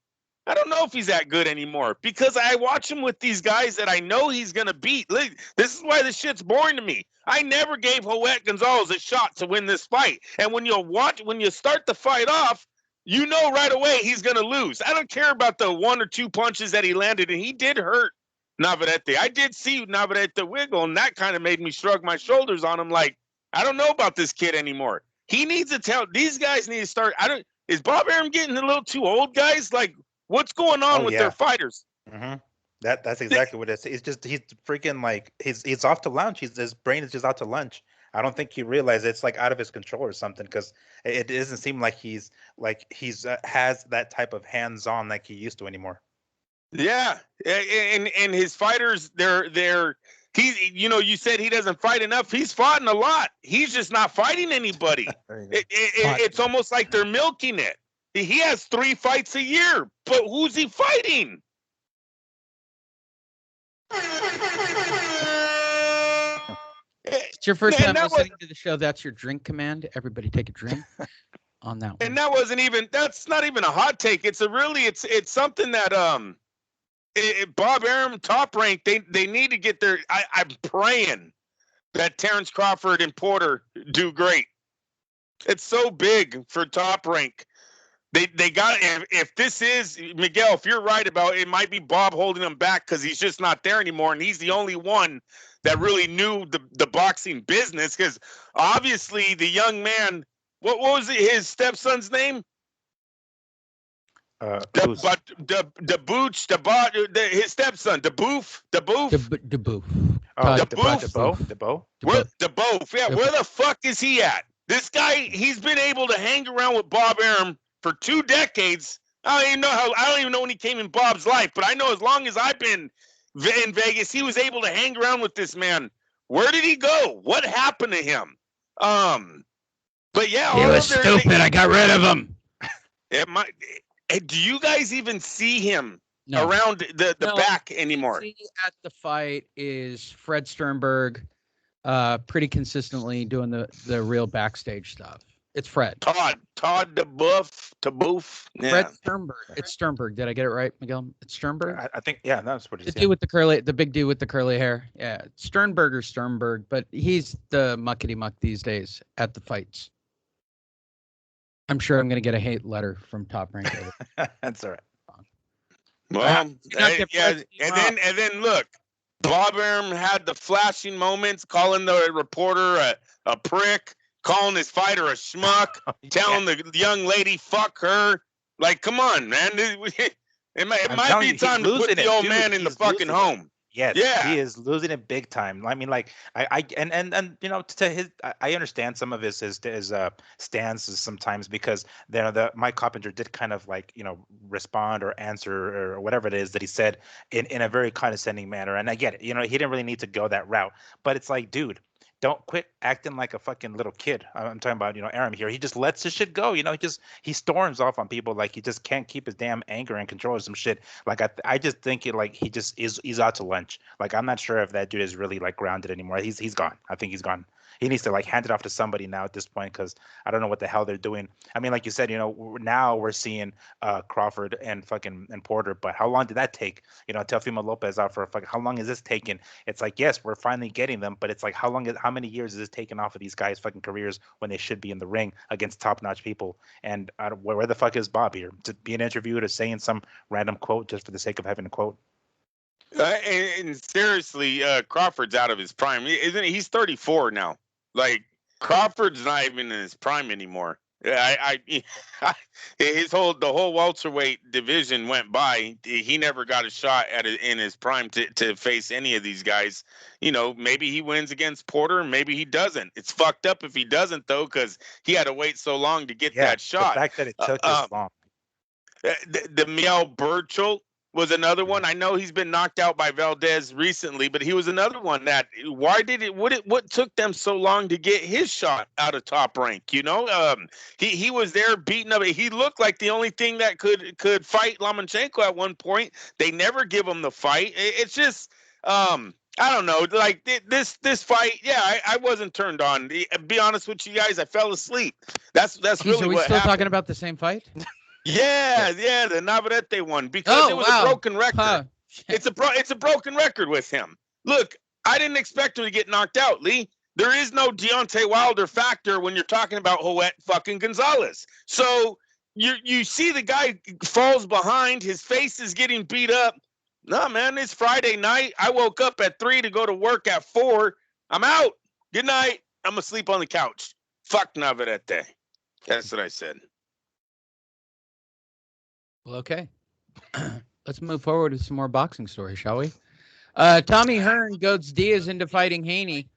I don't know if he's that good anymore because I watch him with these guys that I know he's going to beat. This is why this shit's boring to me. I never gave Joet Gonzalez a shot to win this fight. And when you start the fight off, you know right away he's going to lose. I don't care about the 1 or 2 punches that he landed, and he did hurt Navarrete. I did see Navarrete wiggle, and that kind of made me shrug my shoulders on him like, I don't know about this kid anymore. He needs to tell – these guys need to start – is Bob Arum getting a little too old, guys? Like, what's going on with their fighters? Mm-hmm. That's exactly what it is. It's just he's freaking like he's off to lunch. His brain is just out to lunch. I don't think he realizes it's like out of his control or something because it doesn't seem like he's has that type of hands-on like he used to anymore. Yeah, and his fighters you said he doesn't fight enough. He's fought a lot. He's just not fighting anybody. It's almost like they're milking it. He has 3 fights a year, but who's he fighting? It's your first time listening to the show. That's your drink command. Everybody take a drink on that one. And that's not even a hot take. It's something that Bob Arum, Top Rank, they need to get their. I'm praying that Terrence Crawford and Porter do great. It's so big for Top Rank. They got if this is Miguel, if you're right about it, might be Bob holding him back because he's just not there anymore, and he's the only one that really knew the boxing business. Because obviously the young man, what was his stepson's name? His stepson, DeBoof. Yeah, where the fuck is he at? This guy, he's been able to hang around with Bob Arum for 2 decades. I don't even know when he came in Bob's life, but I know as long as I've been in Vegas, he was able to hang around with this man. Where did he go? What happened to him? But yeah, he was stupid. I got rid of him. Do you guys even see him around the back anymore? See at the fight is Fred Sternberg, pretty consistently doing the real backstage stuff. It's Fred. Todd DeBoof. Yeah. Fred Sternberg. It's Sternberg. Did I get it right, Miguel? It's Sternberg. I think that's what he said. The big dude with the curly hair. Yeah, Sternberg, but he's the muckety muck these days at the fights. I'm sure I'm going to get a hate letter from Top Rank. That's all right. Well, and then look, Bob Arum had the flashing moments, calling the reporter a prick, calling his fighter a schmuck, telling the young lady fuck her. Like, come on, man. It might be time to put the old man in the fucking home. Yes, yeah. He is losing it big time. I mean, like, and you know, to his, I understand some of his stances sometimes, because Mike Coppinger did kind of, like, you know, respond or answer or whatever it is that he said in a very condescending manner. And I get it, you know, he didn't really need to go that route, but it's like, dude, don't quit acting like a fucking little kid. I'm talking about, you know, Aram here. He just lets his shit go. You know, he storms off on people like he just can't keep his damn anger and control or some shit. Like, I just think he's out to lunch. Like, I'm not sure if that dude is really, like, grounded anymore. He's gone. I think he's gone. He needs to, like, hand it off to somebody now at this point, because I don't know what the hell they're doing. I mean, like you said, you know, now we're seeing Crawford and Porter, but how long did that take? You know, Teofimo Lopez out for how long is this taking? It's like, yes, we're finally getting them, but it's like, how many years is this taking off of these guys' fucking careers when they should be in the ring against top-notch people? And where the fuck is Bob here? To be an interview, to saying some random quote just for the sake of having a quote? And seriously, Crawford's out of his prime, isn't he? He's 34 now. Like, Crawford's not even in his prime anymore. The whole welterweight division went by. He never got a shot in his prime to face any of these guys. You know, maybe he wins against Porter, maybe he doesn't. It's fucked up if he doesn't, though, because he had to wait so long to get that shot. The fact that it took this long. The Miguel Burchell was another one. I know he's been knocked out by Valdez recently, but he was another one that, what took them so long to get his shot out of Top Rank? You know, he was there beating up. He looked like the only thing that could fight Lomachenko at one point. They never give him the fight. It's just, I don't know, like this fight. Yeah, I wasn't turned on. To be honest with you guys, I fell asleep. That's really what happened. Are we still talking about the same fight? Yeah, the Navarrete one, because it was a broken record. Huh. It's a broken record with him. Look, I didn't expect him to get knocked out, Lee. There is no Deontay Wilder factor when you're talking about Joet fucking Gonzalez. So you see the guy falls behind, his face is getting beat up. No, man, it's Friday night. I woke up at 3 to go to work at 4. I'm out. Good night. I'm gonna sleep on the couch. Fuck Navarrete. That's what I said. Well, okay. Let's move forward with some more boxing stories, shall we? Tommy Hearn goads Diaz into fighting Haney.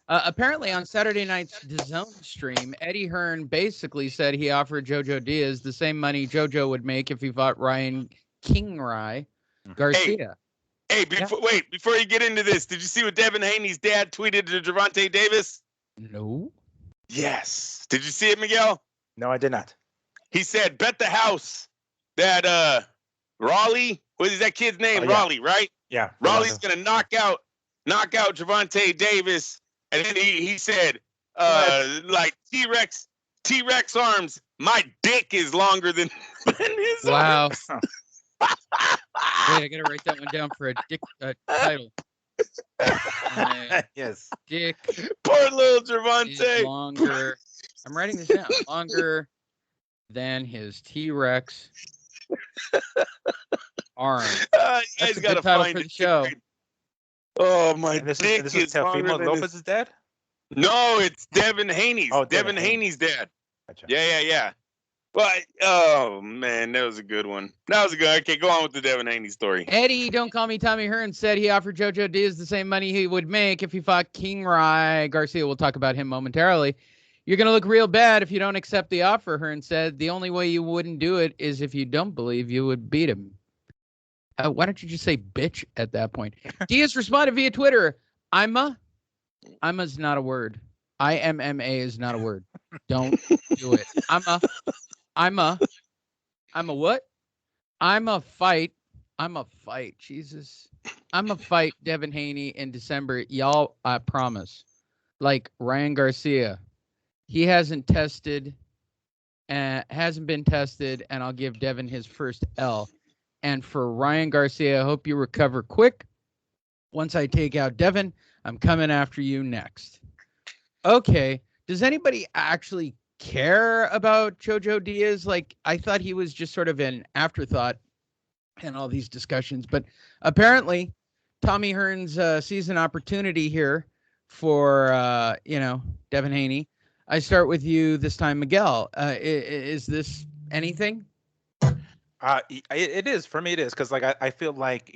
Apparently, on Saturday night's DAZN stream, Eddie Hearn basically said he offered Jojo Diaz the same money Jojo would make if he fought Ryan Kingrey Garcia. Hey, before you get into this, did you see what Devin Haney's dad tweeted to Gervonta Davis? No. Yes. Did you see it, Miguel? No, I did not. He said, bet the house that Raleigh, what is that kid's name? Raleigh, right? Yeah. Raleigh's gonna knock out Gervonta Davis, and then he said, like T-Rex arms. My dick is longer than his arms. Wow. Wait, I gotta write that one down for a dick title. Yes. Dick. Poor little Gervonta. Longer. I'm writing this down. Longer than his T-Rex arm. That's a good title for the show. Oh my! This is Teofimo Lopez's dad. No, it's Devin Haney's. Oh, Devin Haney's dad. Gotcha. Yeah. But oh man, that was a good one. Okay, go on with the Devin Haney story. Eddie, don't call me Tommy Hearn, said he offered Jojo Diaz the same money he would make if he fought Kingrey Garcia. We'll talk about him momentarily. You're going to look real bad if you don't accept the offer, Hearn said. The only way you wouldn't do it is if you don't believe you would beat him. Why don't you just say bitch at that point? Diaz responded via Twitter. I'ma's not a word. IMMA is not a word. Don't do it. I'm a what? I'm a fight. Jesus. I'm a fight Devin Haney in December. Y'all, I promise. Like Ryan Garcia. He hasn't been tested, and I'll give Devin his first L. And for Ryan Garcia, I hope you recover quick. Once I take out Devin, I'm coming after you next. Okay. Does anybody actually care about Jojo Diaz? Like, I thought he was just sort of an afterthought in all these discussions, but apparently Tommy Hearn's sees an opportunity here for, Devin Haney. I start with you this time, Miguel. Is this anything? It is for me. It is because like I feel like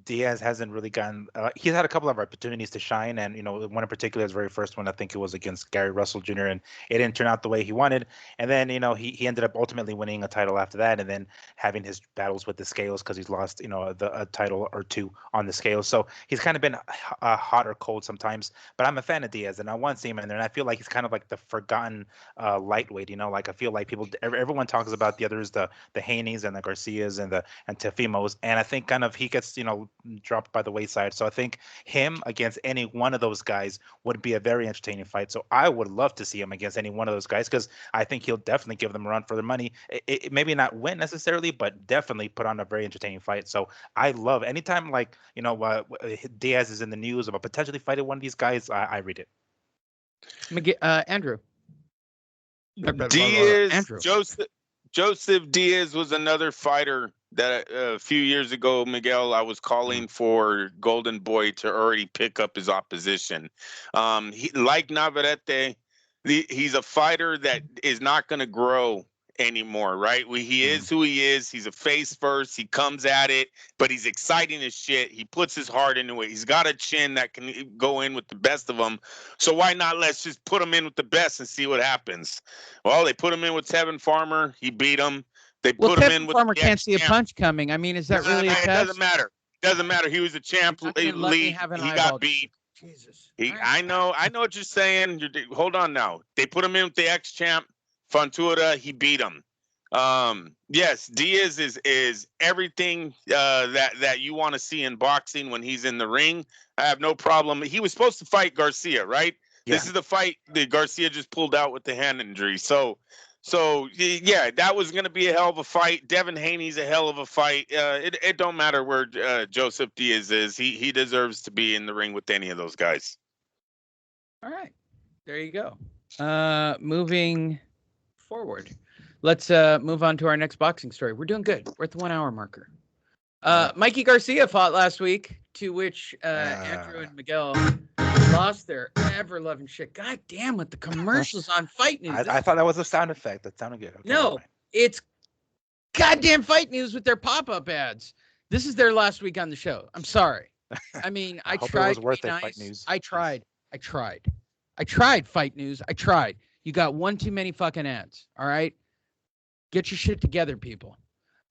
Diaz hasn't really gotten. He's had a couple of opportunities to shine, and one in particular, his very first one, I think it was against Gary Russell Jr., and it didn't turn out the way he wanted. And then he ended up ultimately winning a title after that, and then having his battles with the scales because he's lost a title or two on the scales. So he's kind of been hot or cold sometimes. But I'm a fan of Diaz, and I want to see him in there. And I feel like he's kind of like the forgotten lightweight. Like I feel like everyone talks about the others, the Haney's and the Garcias and Tefimos, and I think kind of he gets dropped by the wayside. So I think him against any one of those guys would be a very entertaining fight. So I would love to see him against any one of those guys because I think he'll definitely give them a run for their money. It maybe not win necessarily, but definitely put on a very entertaining fight. So I love anytime Diaz is in the news about potentially fighting one of these guys. I read it. Andrew. Diaz, Andrew. Joseph Diaz was another fighter that a few years ago, Miguel, I was calling for Golden Boy to already pick up his opposition. Like Navarrete, he's a fighter that is not going to grow anymore, right? He is who he is. He's a face first. He comes at it, but he's exciting as shit. He puts his heart into it. He's got a chin that can go in with the best of them. So why not let's just put him in with the best and see what happens? Well, they put him in with Tevin Farmer. He beat him. They put him in with Farmer can't see a punch coming. I mean, is that really a test? It doesn't matter. It doesn't matter. He was a champ. He got beat. Jesus. I know what you're saying. Hold on now. They put him in with the ex-champ. Fontoura, he beat him. Yes, Diaz is everything that you want to see in boxing when he's in the ring. I have no problem. He was supposed to fight Garcia, right? Yeah. This is the fight that Garcia just pulled out with the hand injury. So yeah, that was going to be a hell of a fight. Devin Haney's a hell of a fight. It don't matter where Joseph Diaz is. He deserves to be in the ring with any of those guys. All right, there you go. Moving forward, let's move on to our next boxing story. We're doing good. We're at the 1 hour marker. Mikey Garcia fought last week, to which Andrew and Miguel lost their ever-loving shit. God damn, with the commercials on Fight News. I thought that was a sound effect. That sounded good. Okay, no, it's goddamn Fight News with their pop-up ads. This is their last week on the show. I'm sorry. I mean, I tried. It was worth it, nice. Fight News. I tried. Fight News. I tried. You got one too many fucking ads. All right. Get your shit together, people.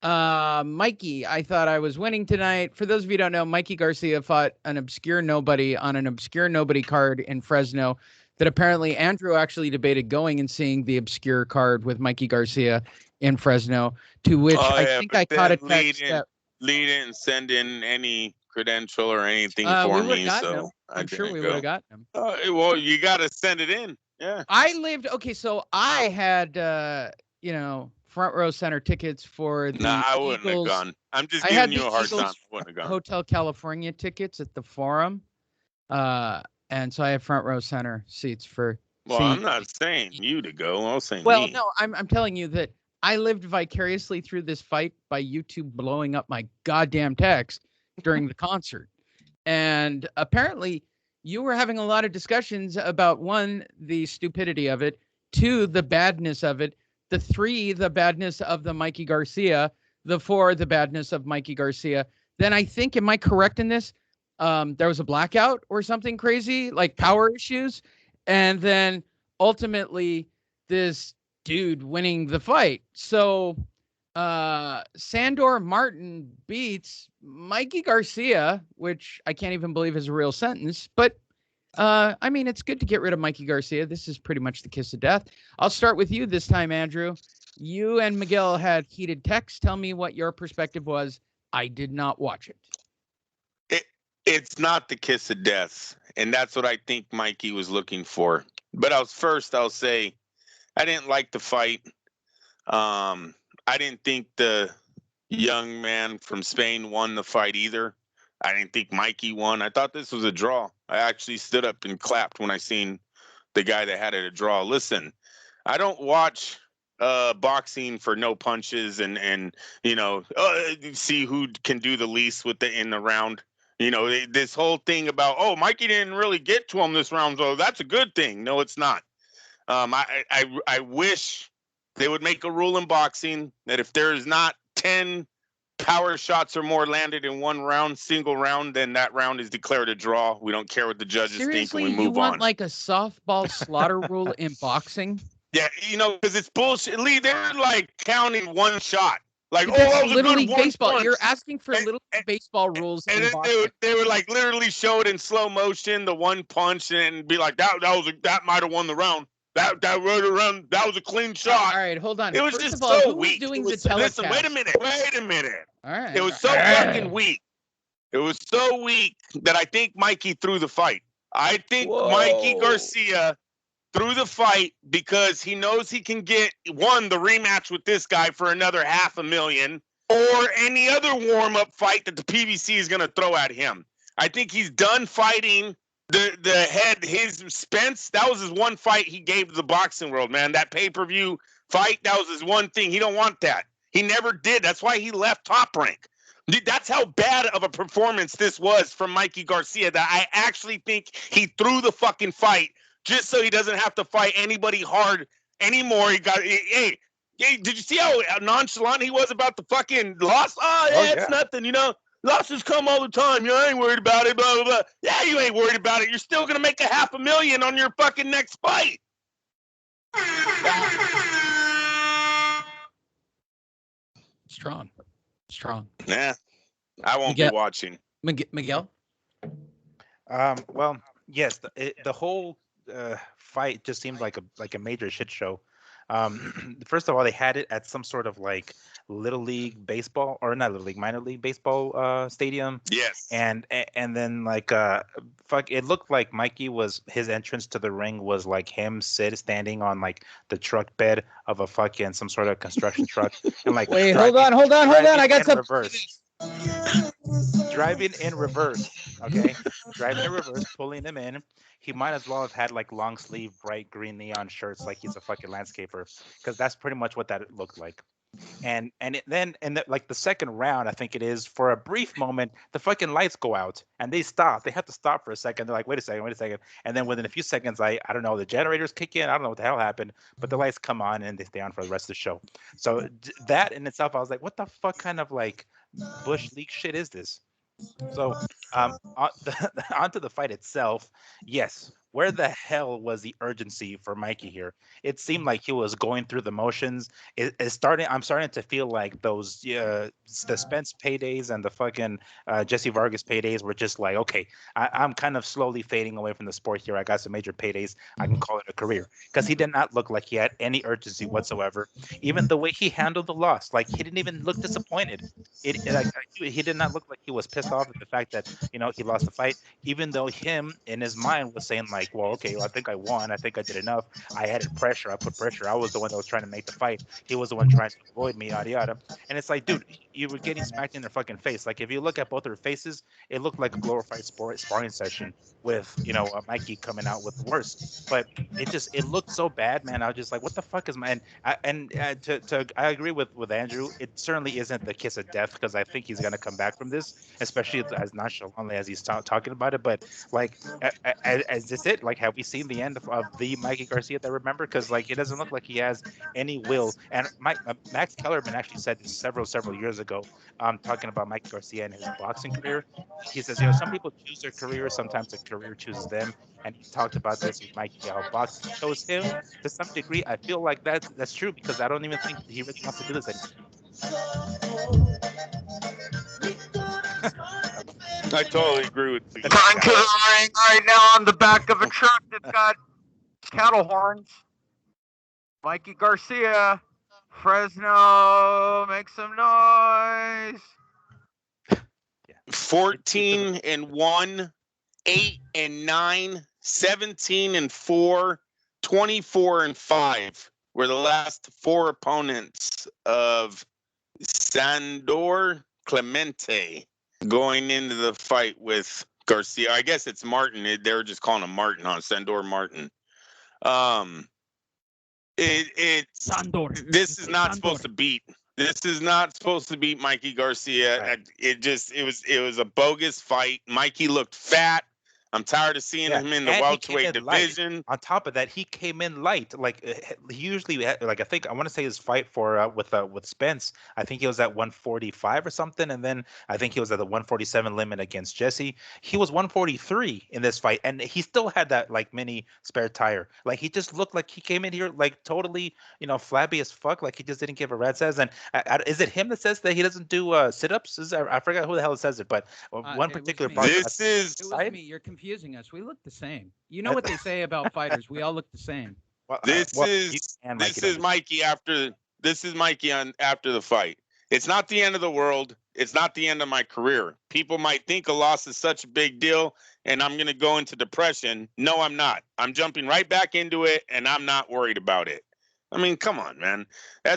Mikey, I thought I was winning tonight. For those of you who don't know, Mikey Garcia fought an obscure nobody on an obscure nobody card in Fresno that apparently Andrew actually debated going and seeing the obscure card with Mikey Garcia in Fresno, to which I think I caught a text. Lead in, send in any credential or anything for me. So I'm sure we would have gotten him. Well, you got to send it in. Yeah. So I had, front row center tickets for the I wouldn't have gone. I'm just giving you a hard time. I wouldn't have gone. Hotel California tickets at the Forum. And so I have front row center seats for. Well, I'm not saying you to go. I'm saying me. No, I'm telling you that I lived vicariously through this fight by YouTube blowing up my goddamn text during the concert. And apparently you were having a lot of discussions about, one, the stupidity of it, two, the badness of it, the three, the badness of the Mikey Garcia, the four, the badness of Mikey Garcia. Then I think, am I correct in this? There was a blackout or something crazy, like power issues. And then ultimately this dude winning the fight. So Sandor Martin beats Mikey Garcia, which I can't even believe is a real sentence. But I mean, it's good to get rid of Mikey Garcia. This is pretty much the kiss of death. I'll start with you this time, Andrew. You and Miguel had heated texts. Tell me what your perspective was. I did not watch it. It's not the kiss of death, and that's what I think Mikey was looking for. But I'll say I didn't like the fight. I didn't think the young man from Spain won the fight either. I didn't think Mikey won. I thought this was a draw. I actually stood up and clapped when I seen the guy that had it a draw. Listen, I don't watch boxing for no punches and see who can do the least in the round. This whole thing about, Mikey didn't really get to him this round, so that's a good thing. No, it's not. I wish they would make a rule in boxing that if there is not 10 power shots or more landed in one round, single round, then that round is declared a draw. We don't care what the judges think, and we move you want on. like a softball slaughter rule in boxing? Yeah, because it's bullshit. Lee, they're like counting one shot. Like, That's that was Little a good League one baseball. punch. You're asking for Little League baseball rules And in then boxing. they would like literally show it in slow motion, the one punch, and be like, that might have won the round. That right around, that was a clean shot. All right, hold on. It was First just of all, so who was weak. doing Listen, wait a minute. All right. It was so fucking weak. It was so weak that I think Mikey threw the fight. I think Mikey Garcia threw the fight because he knows he can get, one, the rematch with this guy for another $500,000 or any other warm-up fight that the PBC is going to throw at him. I think he's done fighting the head, his Spence. That was his one fight he gave to the boxing world, man. That pay-per-view fight, that was his one thing. He don't want that. He never did. That's why he left Top Rank. That's how bad of a performance this was from Mikey Garcia, that I actually think he threw the fucking fight just so he doesn't have to fight anybody hard anymore. Hey, did you see how nonchalant he was about the fucking loss? It's nothing, Losses come all the time. I ain't worried about it, blah, blah, blah. Yeah, you ain't worried about it. You're still going to make $500,000 on your fucking next fight. Strong. Yeah, I won't be watching. Miguel? Well, yes, the whole fight just seemed like a major shit show. First of all, they had it at some sort of like little league baseball, or not little league, minor league baseball stadium. Yes. And then like it looked like his entrance to the ring was like him standing on like the truck bed of a fucking some sort of construction truck, and like wait, hold on, I got some reverse. Driving in reverse, okay? Driving in reverse, pulling him in. He might as well have had like long sleeve, bright green neon shirts, like he's a fucking landscaper, because that's pretty much what that looked like. And like the second round, I think it is, for a brief moment, the fucking lights go out and they stop. They have to stop for a second. They're like, wait a second. And then within a few seconds, I don't know, the generators kick in. I don't know what the hell happened, but the lights come on and they stay on for the rest of the show. So that in itself, I was like, what the fuck kind of like Bush League shit is this? So onto the fight itself. Yes, where the hell was the urgency for Mikey here? It seemed like he was going through the motions. I'm starting to feel like those the Spence paydays and the fucking Jesse Vargas paydays were just like, okay, I'm kind of slowly fading away from the sport here. I got some major paydays. I can call it a career, because he did not look like he had any urgency whatsoever. Even the way he handled the loss, like he didn't even look disappointed. He did not look like he was pissed off at the fact that he lost the fight, even though him in his mind was saying like, well, okay, I think I won. I think I did enough. I added pressure. I put pressure. I was the one that was trying to make the fight. He was the one trying to avoid me, yada yada. And it's like, dude, you were getting smacked in their fucking face. Like if you look at both their faces, it looked like a glorified sparring session with Mikey coming out with the worst. But it looked so bad, man. I was just like, what the fuck is my I agree with Andrew. It certainly isn't the kiss of death, because I think he's gonna come back from this, especially as nonchalantly as he's talking about it. But like, is this it? Like, have we seen the end of the Mikey Garcia that I remember? Because like, it doesn't look like he has any will. And Max Kellerman actually said this several years ago, talking about Mikey Garcia and his boxing career. He says, some people choose their career, sometimes a career chooses them. And he talked about this with Mikey, how boxing chose him to some degree. I feel like that's true, because I don't even think he really wants to do this anymore. I totally agree with you. Coming to the ring right now on the back of a truck that's got cattle horns. Mikey Garcia, Fresno, make some noise. 14-1, 8-9, 17-4, 24-5 were the last four opponents of Sandor Clemente going into the fight with Garcia. I guess it's Martin. They were just calling him Martin, Sandor Martin. Sandor. This is not supposed to beat. This is not supposed to beat Mikey Garcia. Right. It was a bogus fight. Mikey looked fat. I'm tired of seeing him in the and welterweight division. Light. On top of that, he came in light. Like he usually, like I want to say his fight for with Spence. I think he was at 145 or something, and then I think he was at the 147 limit against Jesse. He was 143 in this fight, and he still had that like mini spare tire. Like he just looked like he came in here like totally, flabby as fuck. Like he just didn't give a rat's ass. And is it him that says that he doesn't do sit-ups? I forgot who the hell says it, but one particular part. It was me. You're confusing us. We look the same. You know what they say about fighters? We all look the same. This is Mikey after the fight. It's not the end of the world. It's not the end of my career. People might think a loss is such a big deal and I'm going to go into depression. No, I'm not. I'm jumping right back into it and I'm not worried about it. I mean, come on, man. He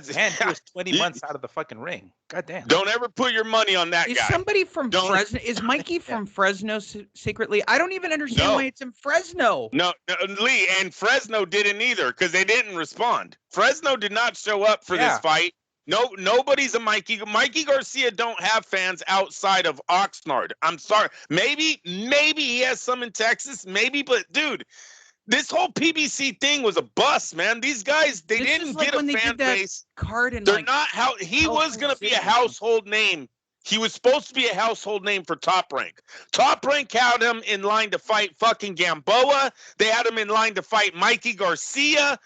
was 20 months out of the fucking ring. God damn. Don't ever put your money on that guy. Is somebody from Fresno? Is Mikey from Fresno secretly? I don't even understand why it's in Fresno. No, Lee, and Fresno didn't either because they didn't respond. Fresno did not show up for this fight. No, nobody's a Mikey. Mikey Garcia don't have fans outside of Oxnard. I'm sorry. Maybe he has some in Texas. Maybe, but dude. This whole PBC thing was a bust, man. These guys, they didn't get a fan base. They're not how he was going to be a household name. He was supposed to be a household name for Top Rank. Top Rank had him in line to fight fucking Gamboa. They had him in line to fight Mikey Garcia.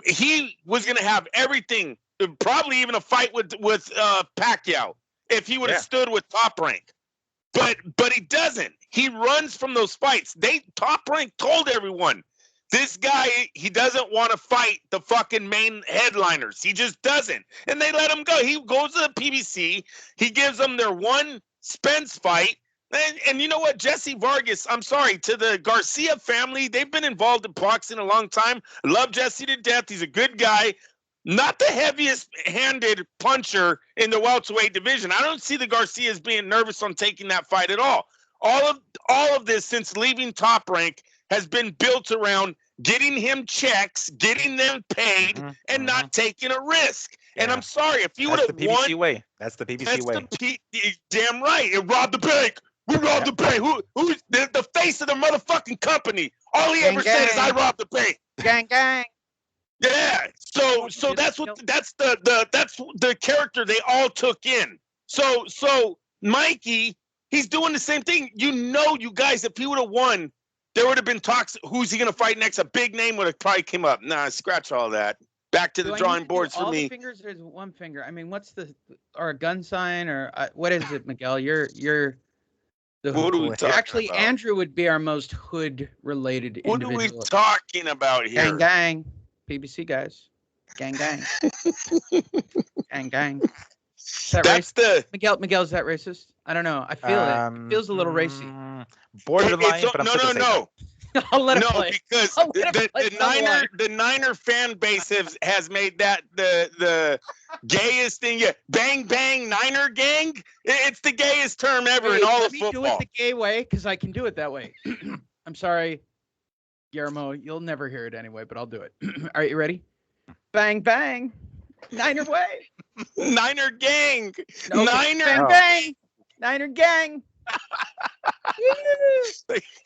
He was going to have everything, probably even a fight with Pacquiao if he would have stood with Top Rank. But he doesn't. He runs from those fights. Top Rank told everyone, this guy, he doesn't want to fight the fucking main headliners. He just doesn't. And they let him go. He goes to the PBC. He gives them their one Spence fight. And you know what? Jesse Vargas, I'm sorry, to the Garcia family, they've been involved in boxing a long time. I love Jesse to death. He's a good guy. Not the heaviest-handed puncher in the welterweight division. I don't see the Garcias being nervous on taking that fight at all. All of this since leaving Top Rank has been built around getting him checks, getting them paid, and not taking a risk. Yeah. And I'm sorry, if you would have won, that's the PBC way. Damn right. It robbed the bank. We robbed the bank. Who's the face of the motherfucking company? All he ever said is, "I robbed the bank." Gang, gang. Yeah. So that's the character they all took in. So Mikey, he's doing the same thing. You guys, if he would have won, there would have been talks. Who's he going to fight next? A big name would have probably came up. Nah, scratch all that. Back to the drawing boards for me. All the fingers, there's one finger. I mean, what's or a gun sign or what is it, Miguel? You're the what are we talking actually about? Andrew would be our most hood related individual. What are we talking about here? Gang, gang. PBC guys. Gang, gang. Gang, gang. Is that racist? Miguel, is that racist? I don't know. I feel it. It feels a little racy. Borderline, but I'm no. I'll let it play. Because the Niner fan base has made that the gayest thing yet. Bang bang Niner gang. It's the gayest term ever in all of football. Do it the gay way because I can do it that way. I'm sorry, Guillermo. You'll never hear it anyway, but I'll do it. All right, you ready? Bang bang, Niner way. Niner gang. No, Niner gang. Niner gang.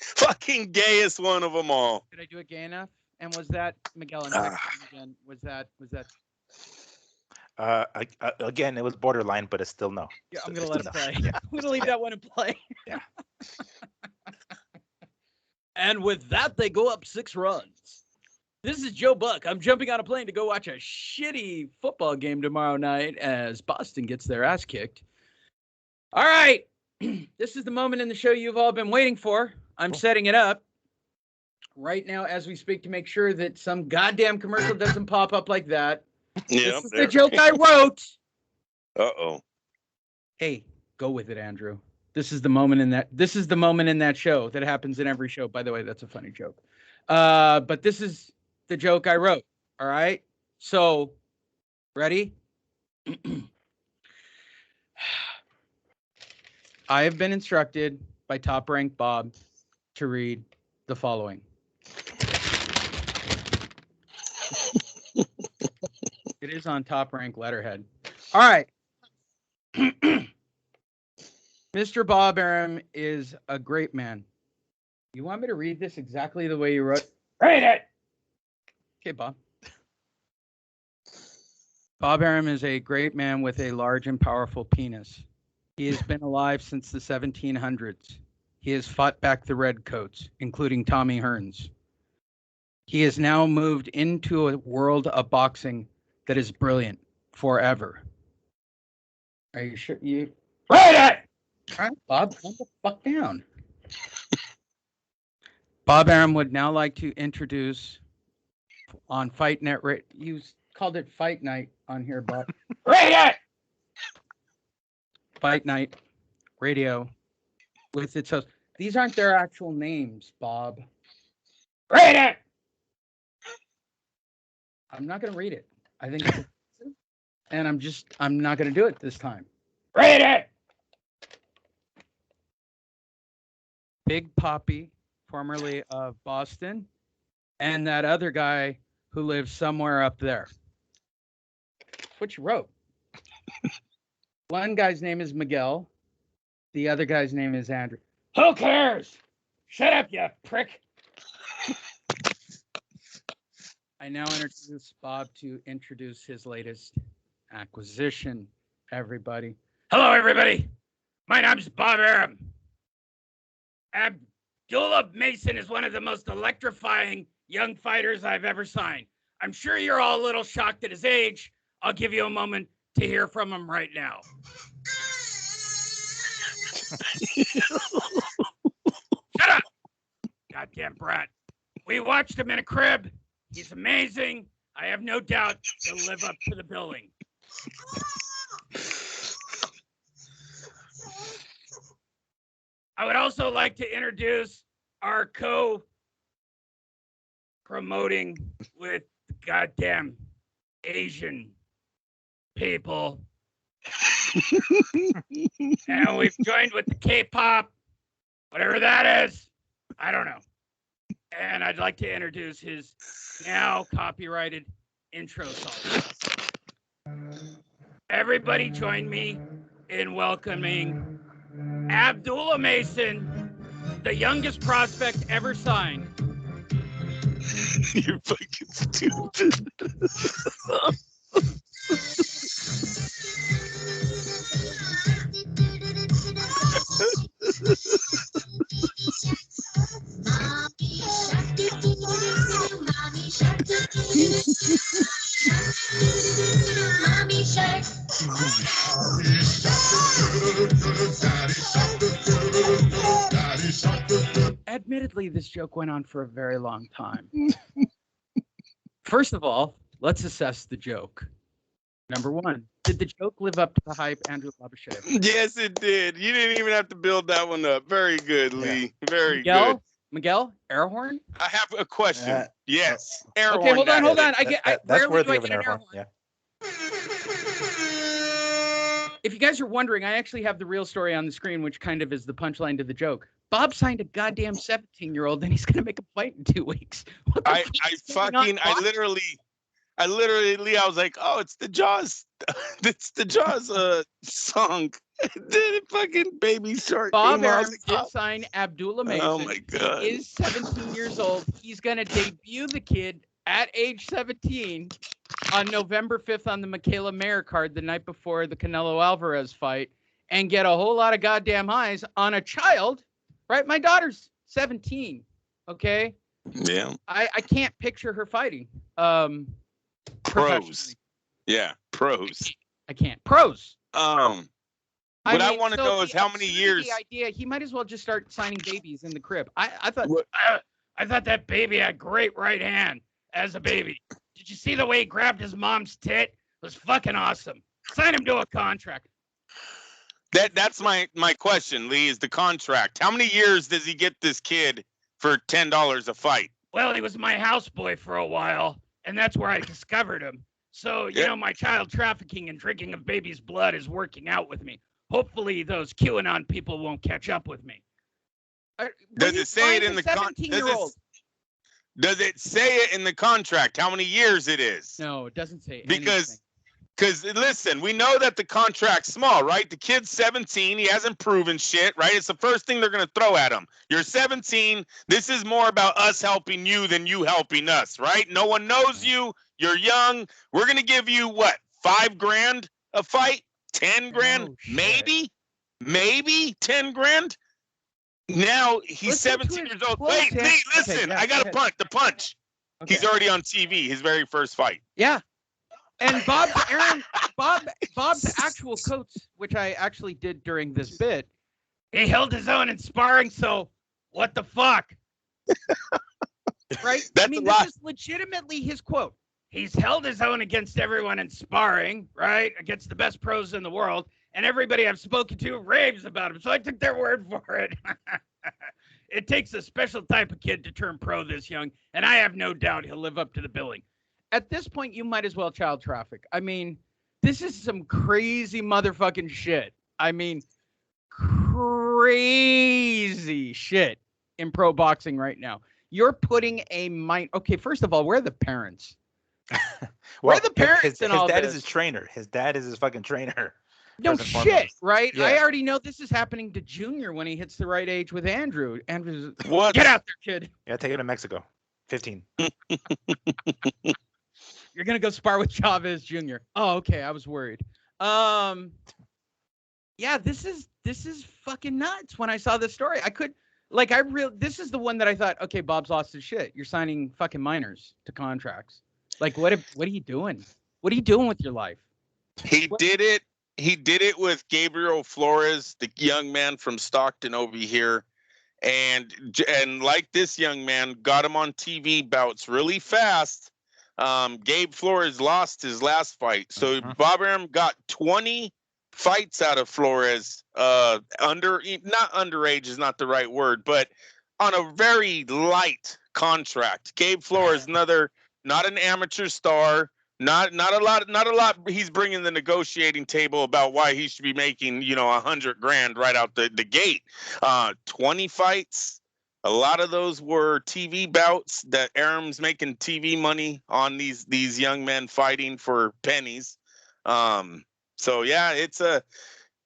Fucking gayest one of them all. Did I do it gay enough? And was that Miguel and again? Was that? Again, it was borderline, but it's still no. Yeah, I'm gonna let it play. Yeah. I'm gonna leave that one in play. Yeah. And with that, they go up 6 runs. This is Joe Buck. I'm jumping on a plane to go watch a shitty football game tomorrow night as Boston gets their ass kicked. All right. This is the moment in the show you've all been waiting for. I'm setting it up right now as we speak to make sure that some goddamn commercial doesn't pop up like that. Yeah, this is the joke I wrote. Uh-oh. Hey, go with it, Andrew. This is the moment in that show that happens in every show. By the way, that's a funny joke. But this is the joke I wrote. All right. So, ready? I have been instructed by Top Rank Bob to read the following. It is on Top Rank letterhead. All right. Mr. Bob Arum is a great man. You want me to read this exactly the way you wrote? Read it! Okay, Bob. Bob Arum is a great man with a large and powerful penis. He has been alive since the 1700s. He has fought back the redcoats, including Tommy Hearns. He has now moved into a world of boxing that is brilliant forever. Are you sure you... Read it! All right, Bob, calm the fuck down. Bob Arum would now like to introduce on Fight Net... You called it Fight Night on here, Bob. Read it! Fight Night Radio with its host. These aren't their actual names, Bob. Read it! I'm not going to read it. I think it's offensive, and I'm not going to do it this time. Read it! Big Poppy, formerly of Boston, and that other guy who lives somewhere up there. What you wrote? One guy's name is Miguel. The other guy's name is Andrew. Who cares? Shut up, you prick. I now introduce Bob to introduce his latest acquisition, everybody. Hello, everybody. My name's Bob Arum. Abdullah Mason is one of the most electrifying young fighters I've ever signed. I'm sure you're all a little shocked at his age. I'll give you a moment to hear from him right now. Shut up! Goddamn brat. We watched him in a crib. He's amazing. I have no doubt he'll live up to the billing. I would also like to introduce our co-promoting with goddamn Asian people. And we've joined with the K-pop, whatever that is. I don't know. And I'd like to introduce his now copyrighted intro song. Everybody join me in welcoming Abdullah Mason, the youngest prospect ever signed. You're fucking stupid. Admittedly, this joke went on for a very long time. First of all, let's assess the joke. Number one, did the joke live up to the hype Andrew Labuschagne? Yes, it did. You didn't even have to build that one up. Very good, Lee. Yeah. Very good. Miguel, air horn? I have a question. Yes, air horn. Okay, hold on. That's worthy of an air horn. Yeah. If you guys are wondering, I actually have the real story on the screen, which kind of is the punchline to the joke. Bob signed a goddamn 17-year-old, and he's gonna make a fight in 2 weeks. I literally, Lee, I was like, oh, it's the Jaws. It's the Jaws song. Then it fucking Baby Shark. Bob Arum did sign Abdullah Mason. Oh my God. He is 17 years old. He's gonna debut the kid at age 17 on November 5th on the Michaela Mayer card the night before the Canelo Alvarez fight and get a whole lot of goddamn highs on a child, right? My daughter's 17, okay? Yeah. I can't picture her fighting. Pros. Yeah, pros. I can't. Pros. What I want to know is how many years. The idea, he might as well just start signing babies in the crib. I thought that baby had great right hand as a baby. Did you see the way he grabbed his mom's tit? It was fucking awesome. Sign him to a contract. That's my question, Lee, is the contract. How many years does he get this kid for $10 a fight? Well, he was my houseboy for a while, and that's where I discovered him. So, you know, my child trafficking and drinking of baby's blood is working out with me. Hopefully those QAnon people won't catch up with me. Does it say it in the contract? Does it say it in the contract how many years it is? No, it doesn't say because Because listen, we know that the contract's small, right? The kid's 17. He hasn't proven shit, right? It's the first thing they're going to throw at him. You're 17. This is more about us helping you than you helping us, right? No one knows you. You're young. We're going to give you what? $5,000 a fight? 10 grand? Maybe 10 grand. Now he's 17 years old. Wait, Lee, listen. I got to punt. The punch. Okay. He's already on TV. His very first fight. Yeah. And Bob's actual quotes, which I actually did during this bit, he held his own in sparring, so what the fuck? Right? That's this is legitimately his quote. He's held his own against everyone in sparring, right? Against the best pros in the world. And everybody I've spoken to raves about him, so I took their word for it. It takes a special type of kid to turn pro this young, and I have no doubt he'll live up to the billing. At this point, you might as well child traffic. I mean, this is some crazy motherfucking shit. I mean, crazy shit in pro boxing right now. You're putting a mind. Okay, first of all, where are the parents? Where are the parents in all this? His dad is his trainer. His dad is his fucking trainer. No shit, right? Yeah. I already know this is happening to Junior when he hits the right age with Andrew. Andrew's, what? Get out there, kid. Yeah, take it to Mexico. 15. You're going to go spar with Chavez Jr. Oh, okay. I was worried. Yeah, this is fucking nuts. When I saw this story, this is the one that I thought, okay, Bob's lost his shit. You're signing fucking minors to contracts. Like, what are you doing? What are you doing with your life? He did it with Gabriel Flores, the young man from Stockton over here. And like this young man, got him on TV bouts really fast. Gabe Flores lost his last fight. So Bob Arum got 20 fights out of Flores. Not underage is not the right word, but on a very light contract. Gabe Flores, not an amateur star. Not a lot. He's bringing the negotiating table about why he should be making, $100,000 right out the gate. 20 fights. A lot of those were TV bouts that Arum's making TV money on these young men fighting for pennies. So yeah,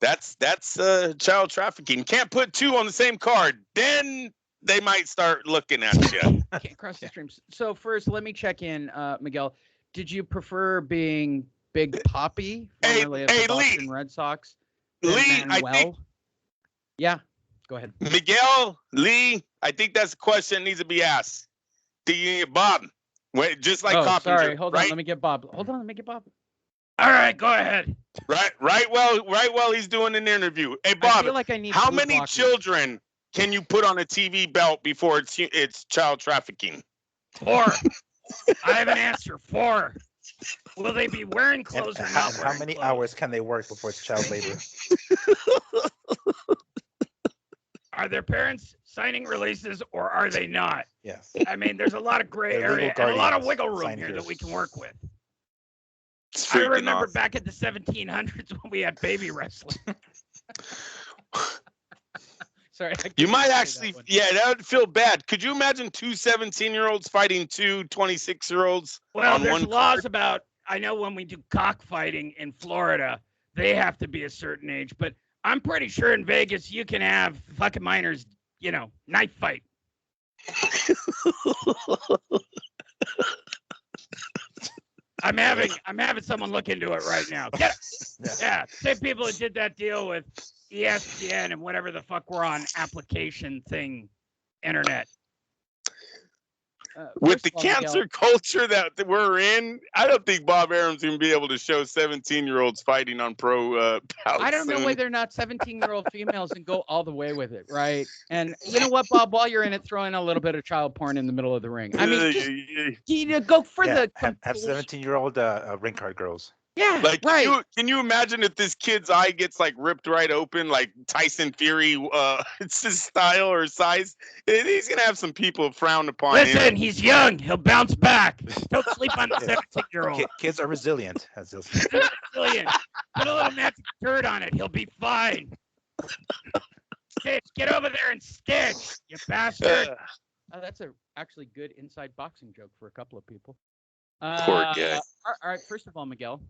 that's child trafficking. Can't put two on the same card. Then they might start looking at you. Can't cross the streams. So first, let me check in, Miguel. Did you prefer being Big Papi, formerly of the Boston Red Sox? Lee, I think. Yeah, go ahead. Miguel, Lee, I think that's a question that needs to be asked. Do you get Bob? Wait, just like Coppinger. Sorry, hold on. Let me get Bob. All right, go ahead. Right. Well, he's doing an interview. Hey, Bob, I feel like I need how many children can you put on a TV belt before it's child trafficking? 4. I have an answer. 4. Will they be wearing clothes or not? How many hours can they work before it's child labor? Are their parents signing releases or are they not? Yes. I mean, there's a lot of gray area and a lot of wiggle room here that we can work with. I remember back in the 1700s when we had baby wrestling. Sorry. You might actually, that would feel bad. Could you imagine 2 17-year-olds fighting 2 26-year-olds? Well, there's laws about, I know when we do cockfighting in Florida, they have to be a certain age, but I'm pretty sure in Vegas you can have fucking minors, knife fight. I'm having someone look into it right now. Yeah, same people who did that deal with ESPN and whatever the fuck we're on application thing, internet. With the cancer culture that we're in, I don't think Bob Arum's going to be able to show 17-year-olds fighting on pro bouts. I don't know why they're not 17-year-old females and go all the way with it, right? And you know what, Bob? While you're in it, throw in a little bit of child porn in the middle of the ring. I mean, just, go for the... Have 17-year-old ring card girls. Yeah, right. Can you imagine if this kid's eye gets ripped right open, like Tyson Fury, it's his style or size? He's gonna have some people frown upon him. Listen, he's young. He'll bounce back. Don't sleep on the 17-year-old. Kids are resilient. Resilient. Put a little magic dirt on it. He'll be fine. Stitch, get over there and stitch, you bastard. That's actually good inside boxing joke for a couple of people. Poor guy. All right. First of all, Miguel.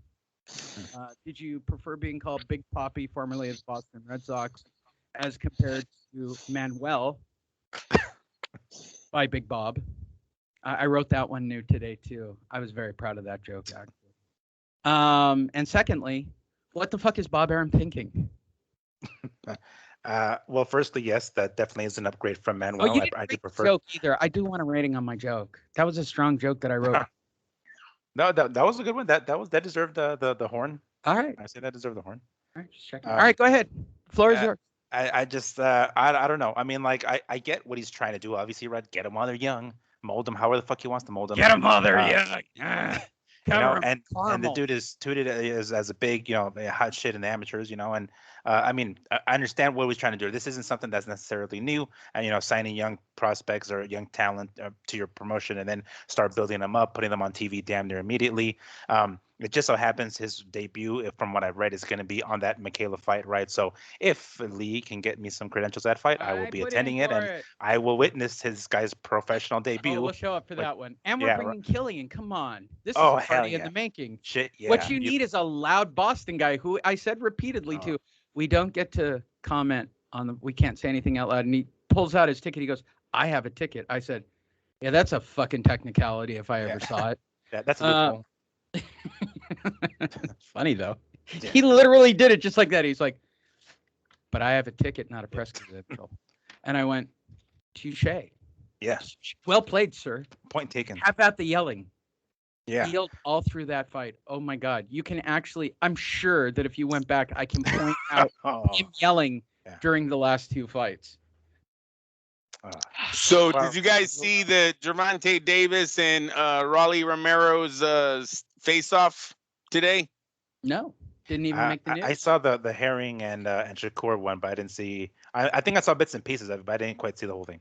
Did you prefer being called Big Papi, formerly of the Boston Red Sox, as compared to Manuel by Big Bob? I wrote that one new today too. I was very proud of that joke, actually. And secondly, what the fuck is Bob Aaron thinking? Well, firstly, yes, that definitely is an upgrade from Oh, Manuel. you didn't I do rate the prefer. joke either. I do want a rating on my joke. That was a strong joke that I wrote. No, that was a good one. That deserved the horn. All right. I say that deserved the horn. All right, just checking. All right, go ahead. Floor is yours. I just I don't know. I mean, like I get what he's trying to do. Obviously, right? Get them while they're young, mold them however the fuck he wants to mold them. Get them while they're young. You know, and the caramel. dude is touted as a big, hot shit in the amateurs, and I mean, I understand what he's trying to do. This isn't something that's necessarily new, and signing young prospects or young talent to your promotion and then start building them up, putting them on TV damn near immediately. It just so happens his debut, from what I've read, is going to be on that Michaela fight, right? So if Lee can get me some credentials at that fight, I will be attending it, and I will witness his guy's professional debut. Oh, we'll show up for that one. And we're bringing Killian. Come on. This is Oh, a hell party in yeah. the making. Shit, yeah. What you need is a loud Boston guy who I said repeatedly to, we don't get to comment on the, we can't say anything out loud. And he pulls out his ticket. He goes, I have a ticket. I said, yeah, that's a fucking technicality if I ever saw it. That's a loophole. Funny though. Yeah. He literally did it just like that. He's like, but I have a ticket, not a press credential. And I went, touche. Yeah. Well played, sir. Point taken. How about the yelling? Yeah. He yelled all through that fight. Oh my God. You can actually, I'm sure that if you went back, I can point out him yelling during the last two fights. So did you guys see the Gervonta Davis and Raleigh Romero's face-off today? No, didn't even make the news. I saw the Herring and Shakur one, but I didn't see. I think I saw bits and pieces of it, but I didn't quite see the whole thing.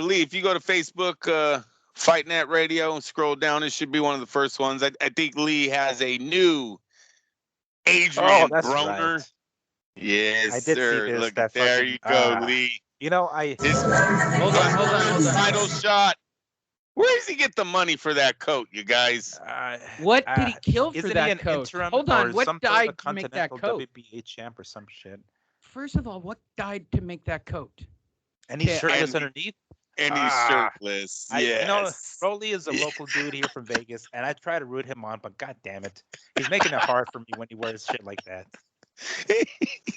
Lee, if you go to Facebook, Fight Net Radio, and scroll down, it should be one of the first ones. I think Lee has a new Adrian Broner. Right. Yes, I did sir. see this. Look, there you go, Lee. Hold on. Title shot. Where does he get the money for that coat, you guys? What did he kill for that coat? Hold on, what died to make that coat? WBA champ or some shit. First of all, what died to make that coat? And he's shirtless underneath? And he's shirtless. Yes. Rolly is a local dude here from Vegas, and I try to root him on, but god damn it. He's making it hard for me when he wears shit like that.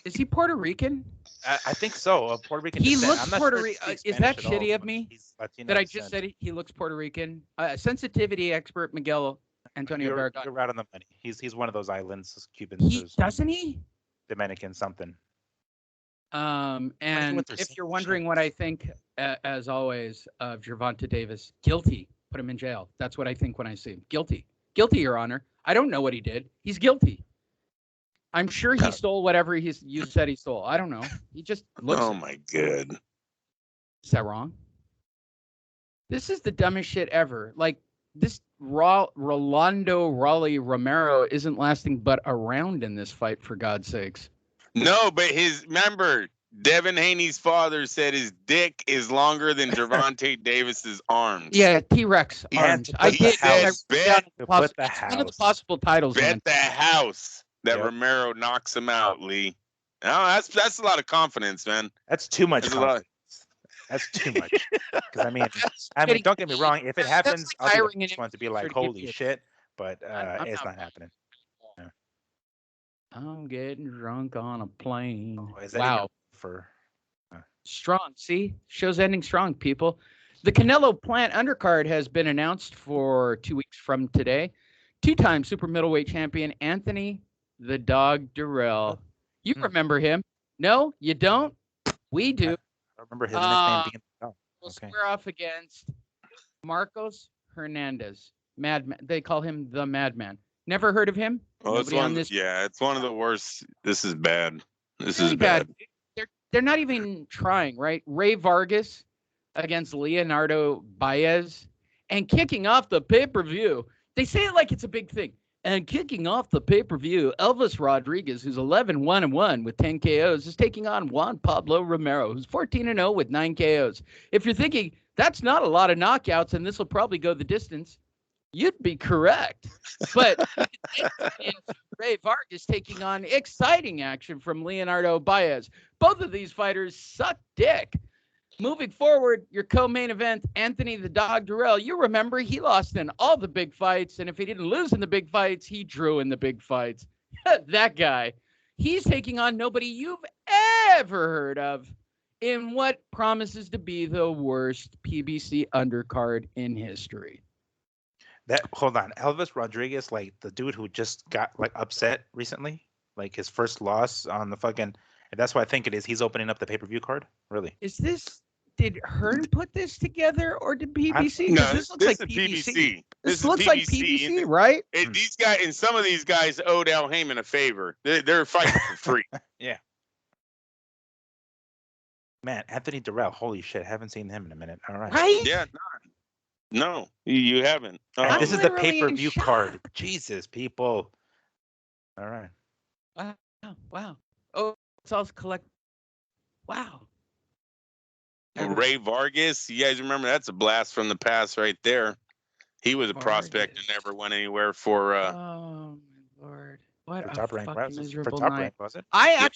Is he Puerto Rican? I think so. Puerto Rican. He descent. looks Puerto Rican. Is that shitty of me that I just said he looks Puerto Rican? Sensitivity expert Miguel Antonio Vargas. You're right on the money. He's one of those islands, Cubans. Doesn't he? Dominican something. And if you're wondering what I think, as always, of Gervonta Davis, guilty. Put him in jail. That's what I think when I see him. Guilty. Guilty, Your Honor. I don't know what he did. He's guilty. I'm sure he stole whatever you said he stole. I don't know. He just looks. Oh my God. Is that wrong? This is the dumbest shit ever. Like this Rolando Raleigh Romero isn't lasting but a round in this fight, for God's sakes. No, but remember, Devin Haney's father said his dick is longer than Gervonta Davis's arms. Yeah, T-Rex arms. I did. One of the possible titles. Bet the house that Romero knocks him out, Lee. No, that's a lot of confidence, man. That's too much confidence. That's too much. Because I mean, don't get me wrong. If it happens, I'll be the first one to be like, "Holy shit!" But it's not happening. Yeah. I'm getting drunk on a plane. Wow. Strong. See, show's ending strong, people. The Canelo Plant undercard has been announced for 2 weeks from today. Two-time super middleweight champion Anthony the Dog Durrell. You remember him? No, you don't? We do. I remember his nickname being. We'll square off against Marcos Hernandez. Madman. They call him the Madman. Never heard of him? Oh, it's one of the worst. This is bad. This is bad. They're not even trying, right? Ray Vargas against Leonardo Baez, and kicking off the pay-per-view. They say it like it's a big thing. And kicking off the pay-per-view, Elvis Rodriguez, who's 11-1-1 with 10 KOs, is taking on Juan Pablo Romero, who's 14-0 with 9 KOs. If you're thinking that's not a lot of knockouts and this will probably go the distance, You'd be correct. But Ray Vargas taking on exciting action from Leonardo Baez. Both of these fighters suck dick. Moving forward, your co-main event, Anthony the Dog Durrell. You remember he lost in all the big fights, and if he didn't lose in the big fights, he drew in the big fights. That guy. He's taking on nobody you've ever heard of in what promises to be the worst PBC undercard in history. Hold on, Elvis Rodriguez, like the dude who just got like upset recently, like his first loss on the fucking. And that's what I think it is. He's opening up the pay-per-view card. Really? Did Hearn put this together, or did PBC? No, this looks like PBC. This looks like PBC, right? These guys and some of these guys owed Al Heyman a favor. They're fighting for free. Yeah. Man, Anthony Durrell. Holy shit! Haven't seen him in a minute. All right. Right? Yeah. No, you haven't. This is the pay-per-view card. Jesus, people. All right. Wow. Oh, it's all collect. Wow. Ray Vargas, you guys remember that's a blast from the past right there. He was a prospect and never went anywhere for. Oh my lord! What a top rank, fucking miserable top night. rank, was it? I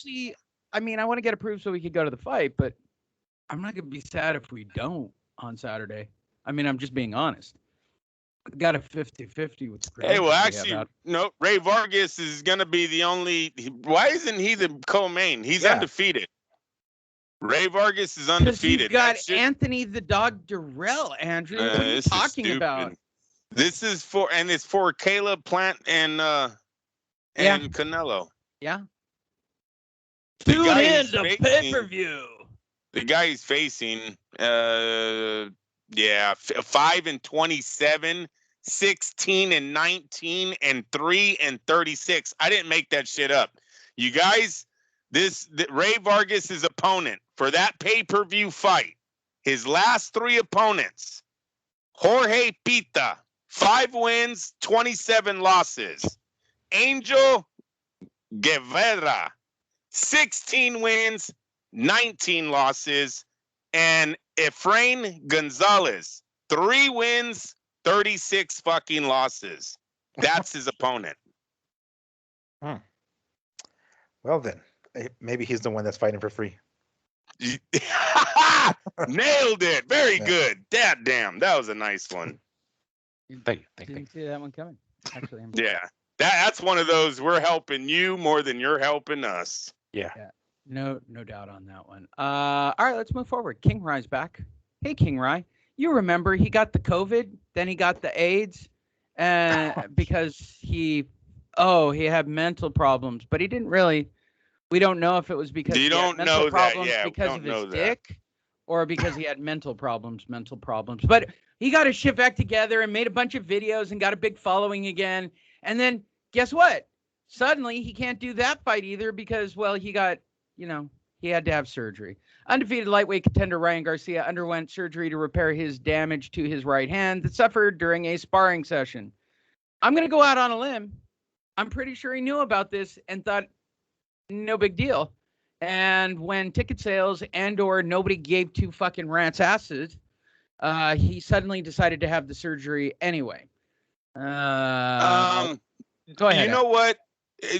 want to get approved so we could go to the fight, but I'm not gonna be sad if we don't on Saturday. I mean, I'm just being honest. Got a 50-50 with the Hey, well, actually, no. Ray Vargas is gonna be the only. Why isn't he the co-main? He's undefeated. Ray Vargas is undefeated. You've got Anthony the Dog Durrell, Andrew. What are you talking about? This is for, and it's for Caleb Plant and Canelo. Yeah. Tune in to pay-per-view. The guy he's facing, 5-27, 16-19, and 3-36. I didn't make that shit up. You guys, Ray Vargas' opponent for that pay-per-view fight, his last three opponents, Jorge Pita, 5 wins, 27 losses. Angel Guevara, 16 wins, 19 losses. And Efrain Gonzalez, 3 wins, 36 fucking losses. That's his opponent. Well then, maybe he's the one that's fighting for free. Nailed it. Very good. Damn, that was a nice one. Thank Didn't see that one coming. Actually, yeah, that's one of those. We're helping you more than you're helping us. Yeah. No doubt on that one. All right, let's move forward. King Rye's back. Hey, King Rye. You remember he got the COVID, then he got the AIDS, because he had mental problems, but he didn't really. We don't know if it was because he had mental problems because of his dick, or because he had mental problems. But he got his shit back together and made a bunch of videos and got a big following again. And then guess what? Suddenly he can't do that fight either because, well, he got, he had to have surgery. Undefeated lightweight contender Ryan Garcia underwent surgery to repair his damage to his right hand that suffered during a sparring session. I'm going to go out on a limb. I'm pretty sure he knew about this and thought, no big deal. And when ticket sales and/or nobody gave two fucking rats' asses, he suddenly decided to have the surgery anyway. Go ahead. You know what,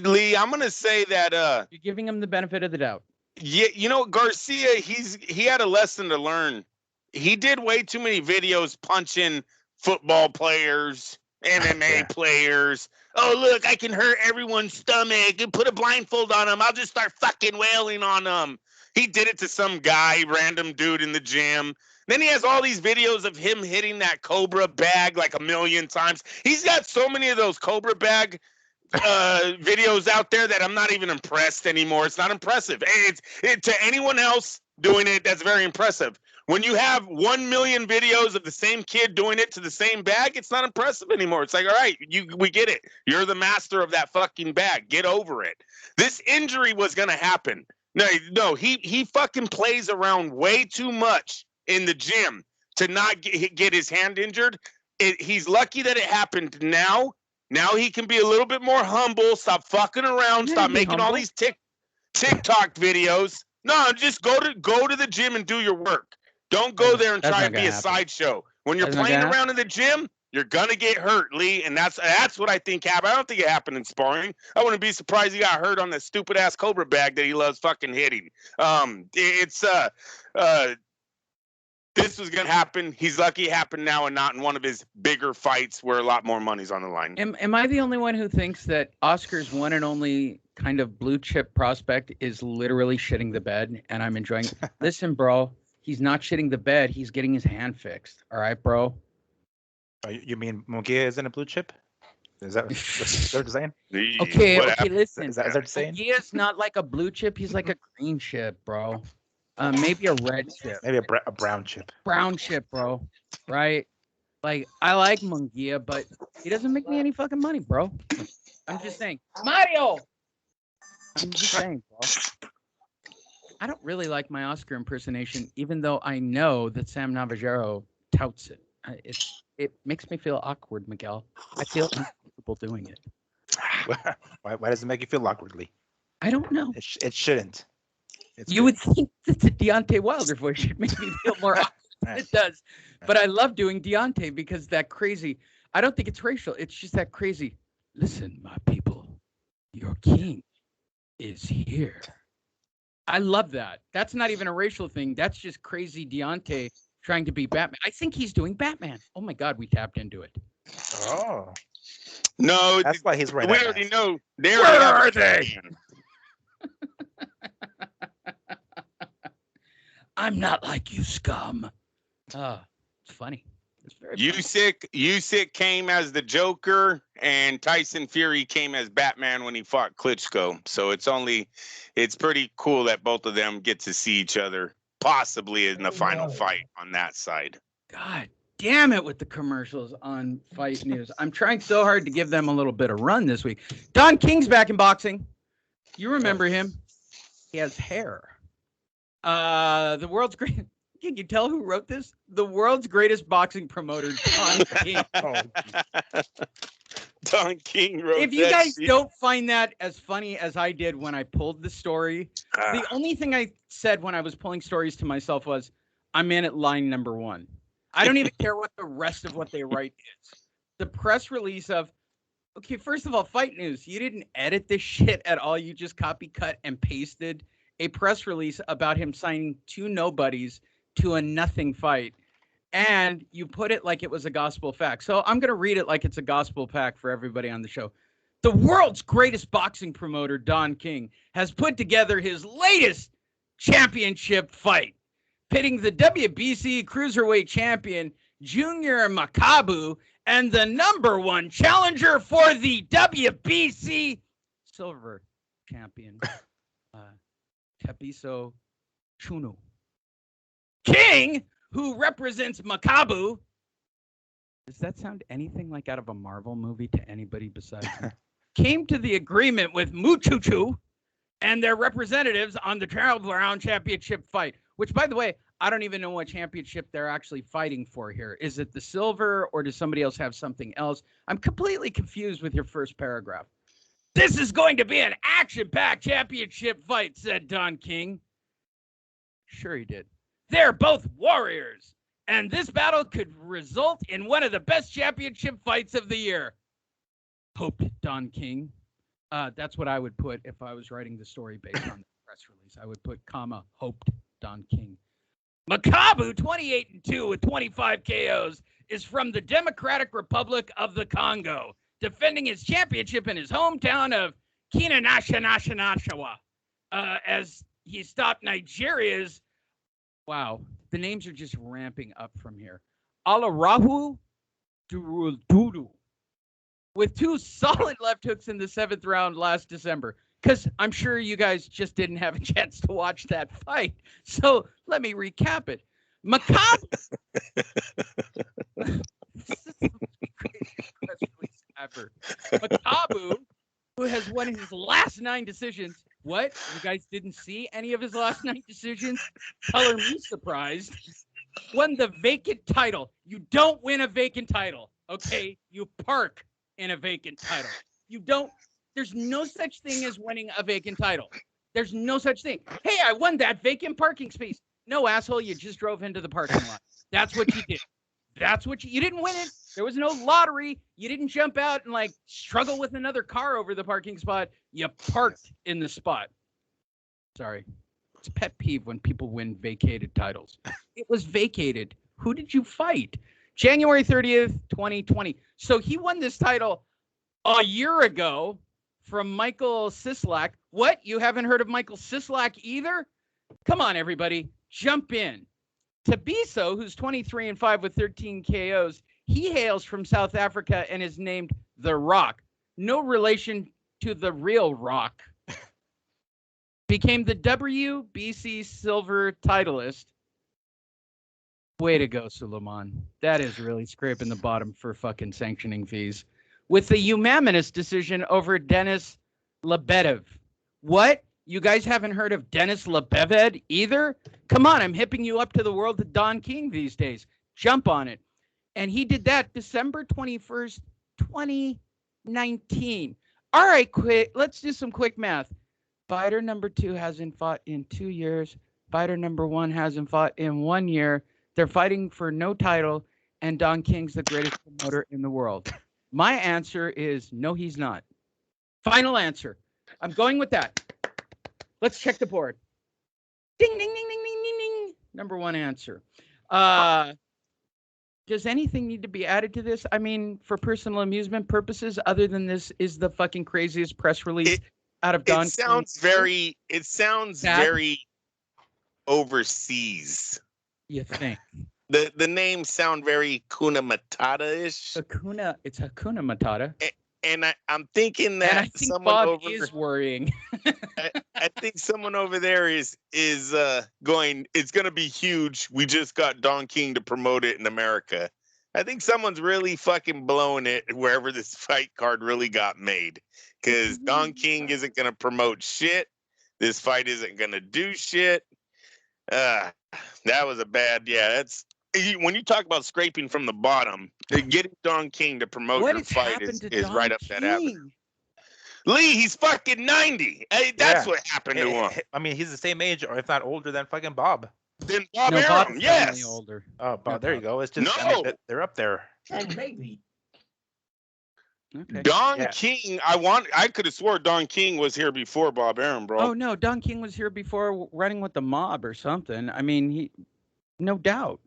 Lee? I'm gonna say that you're giving him the benefit of the doubt. Yeah, Garcia, he had a lesson to learn. He did way too many videos punching football players, MMA players. Oh, look, I can hurt everyone's stomach and put a blindfold on them. I'll just start fucking wailing on them. He did it to some guy, random dude in the gym. Then he has all these videos of him hitting that Cobra bag like 1 million times. He's got so many of those Cobra bag videos out there that I'm not even impressed anymore. It's not impressive. To anyone else doing it, that's very impressive. When you have 1 million videos of the same kid doing it to the same bag, it's not impressive anymore. It's like, all right, we get it. You're the master of that fucking bag. Get over it. This injury was going to happen. No, he fucking plays around way too much in the gym to not get his hand injured. He's lucky that it happened now. Now he can be a little bit more humble. Stop fucking around. Stop making all these TikTok videos. No, just go to the gym and do your work. Don't go there and try and be a sideshow. When you're playing around in the gym, You're gonna get hurt, Lee, and that's what I think happened. I don't think it happened in sparring. I wouldn't be surprised he got hurt on that stupid ass Cobra bag that he loves fucking hitting. This was gonna happen. He's lucky it happened now and not in one of his bigger fights where a lot more money's on the line. Am I the only one who thinks that Oscar's one and only kind of blue chip prospect is literally shitting the bed, and I'm enjoying it? Listen, bro, he's not shitting the bed. He's getting his hand fixed. All right, bro. You mean Munguia isn't a blue chip? Is that what they're saying? Okay, listen. Is that what they're saying? Munguia's not like a blue chip. He's like a green chip, bro. Maybe a red chip. Maybe a brown chip. Brown chip, bro. Right? Like, I like Munguia, but he doesn't make me any fucking money, bro. I'm just saying. Mario! I'm just saying, bro. I don't really like my Oscar impersonation, even though I know that Sam Navajero touts it. It makes me feel awkward, Miguel. I feel uncomfortable doing it. Why does it make you feel awkwardly? I don't know. It shouldn't. You would think that the Deontay Wilder voice should make me feel more awkward than it does. But I love doing Deontay because that crazy, I don't think it's racial. It's just that crazy. Listen, my people, your king is here. I love that. That's not even a racial thing. That's just crazy Deontay trying to be Batman. I think he's doing Batman. Oh my God, we tapped into it. Oh. No, that's why he's right. We already know. Where are they? I'm not like you, scum. It's funny. It's very funny. Usyk came as the Joker, and Tyson Fury came as Batman when he fought Klitschko. So it's pretty cool that both of them get to see each other, possibly in the final fight on that side. God damn it with the commercials on Fight News. I'm trying so hard to give them a little bit of run this week. Don King's back in boxing. You remember him? He has hair. The world's great. Can you tell who wrote this? The world's greatest boxing promoter, Don King. Don King wrote. If you guys don't find that as funny as I did when I pulled the story, the only thing I said when I was pulling stories to myself was, I'm in at line number 1. I don't even care what the rest of what they write is. The press release of, okay, first of all, Fight News, you didn't edit this shit at all. You just copy, cut, and pasted a press release about him signing 2 nobodies to a nothing fight. And you put it like it was a gospel fact. So I'm going to read it like it's a gospel fact for everybody on the show. The world's greatest boxing promoter, Don King, has put together his latest championship fight, pitting the WBC Cruiserweight champion, Junior Makabu, and the #1 challenger for the WBC silver champion, Tabiso Chunu. King, who represents Makabu. Does that sound anything like out of a Marvel movie to anybody besides me? Came to the agreement with Muchuchu and their representatives on the Trial Round Championship fight, which, by the way, I don't even know what championship they're actually fighting for here. Is it the silver, or does somebody else have something else? I'm completely confused with your first paragraph. This is going to be an action-packed championship fight, said Don King. Sure he did. They're both warriors, and this battle could result in one of the best championship fights of the year. Hoped Don King. That's what I would put if I was writing the story based on the press release. I would put, hoped Don King. Makabu, 28-2 with 25 KOs, is from the Democratic Republic of the Congo, defending his championship in his hometown of Kinshasa, as he stopped Nigeria's. Wow, the names are just ramping up from here. Alarahu Durududu, with 2 solid left hooks in the 7th round last December. Because I'm sure you guys just didn't have a chance to watch that fight. So let me recap it. Makabu. This is the craziest press release ever. Makabu, who has won his last 9 decisions. What? You guys didn't see any of his last 9 decisions? Color me surprised. Won the vacant title. You don't win a vacant title, okay? You park in a vacant title. You don't. There's no such thing as winning a vacant title. There's no such thing. Hey, I won that vacant parking space. No, asshole, you just drove into the parking lot. That's what you did. That's what you didn't win it. There was no lottery. You didn't jump out and like struggle with another car over the parking spot. You parked in the spot. Sorry. It's a pet peeve when people win vacated titles. It was vacated. Who did you fight? January 30th, 2020. So he won this title a year ago from Michael Sislak. What? You haven't heard of Michael Sislak either? Come on, everybody. Jump in. Tabiso, who's 23-5 with 13 KOs, he hails from South Africa and is named The Rock. No relation to the real Rock. Became the WBC silver titleist. Way to go, Suleiman. That is really scraping the bottom for fucking sanctioning fees. With the unanimous decision over Denis Lebedev. What? You guys haven't heard of Denis Lebedev either? Come on, I'm hipping you up to the world of Don King these days. Jump on it. And he did that December 21st, 2019. All right, quick. Let's do some quick math. Fighter number 2 hasn't fought in 2 years. Fighter number 1 hasn't fought in 1 year. They're fighting for no title, and Don King's the greatest promoter in the world. My answer is no, he's not. Final answer. I'm going with that. Let's check the board. Ding, ding, ding, ding, ding, ding, ding. Number 1 answer. Does anything need to be added to this? I mean, for personal amusement purposes, other than this is the fucking craziest press release out of Don. It sounds very overseas. You think? The names sound very Hakuna Matata-ish. It's Hakuna Matata. And I'm thinking that and I think someone Bob over is worrying. I think someone over there is going. It's going to be huge. We just got Don King to promote it in America. I think someone's really fucking blowing it wherever this fight card really got made, because Don King isn't going to promote shit. This fight isn't going to do shit. That was a bad. Yeah, that's. When you talk about scraping from the bottom, getting Don King to promote your fight is right up that avenue. Lee, he's fucking 90. Hey, that's what happened to him. I mean, he's the same age, or if not older than fucking Bob. Then Bob Arum, yes. Older. Oh, Bob, there you go. It's just I mean, they're up there. Maybe. Okay. Don King, I could have swore Don King was here before Bob Arum, bro. Oh no, Don King was here before running with the mob or something. I mean, no doubt.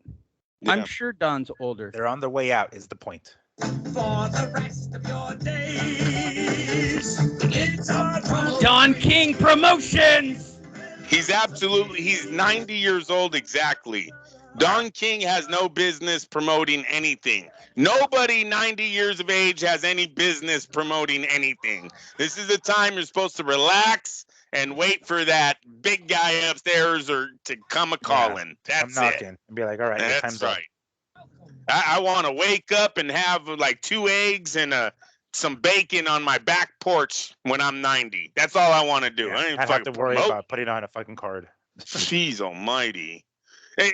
Yeah. I'm sure Don's older. They're on their way out, is the point. For the rest of your days, it's Don King Promotions! He's 90 years old exactly. Don King has no business promoting anything. Nobody 90 years of age has any business promoting anything. This is the time you're supposed to relax and wait for that big guy upstairs or to come a-calling. That's I'm knocking. And be like, all right, that's right. I want to wake up and have like 2 eggs and some bacon on my back porch when I'm 90. That's all I want to do. I ain't have to worry about putting on a fucking card. Jeez almighty.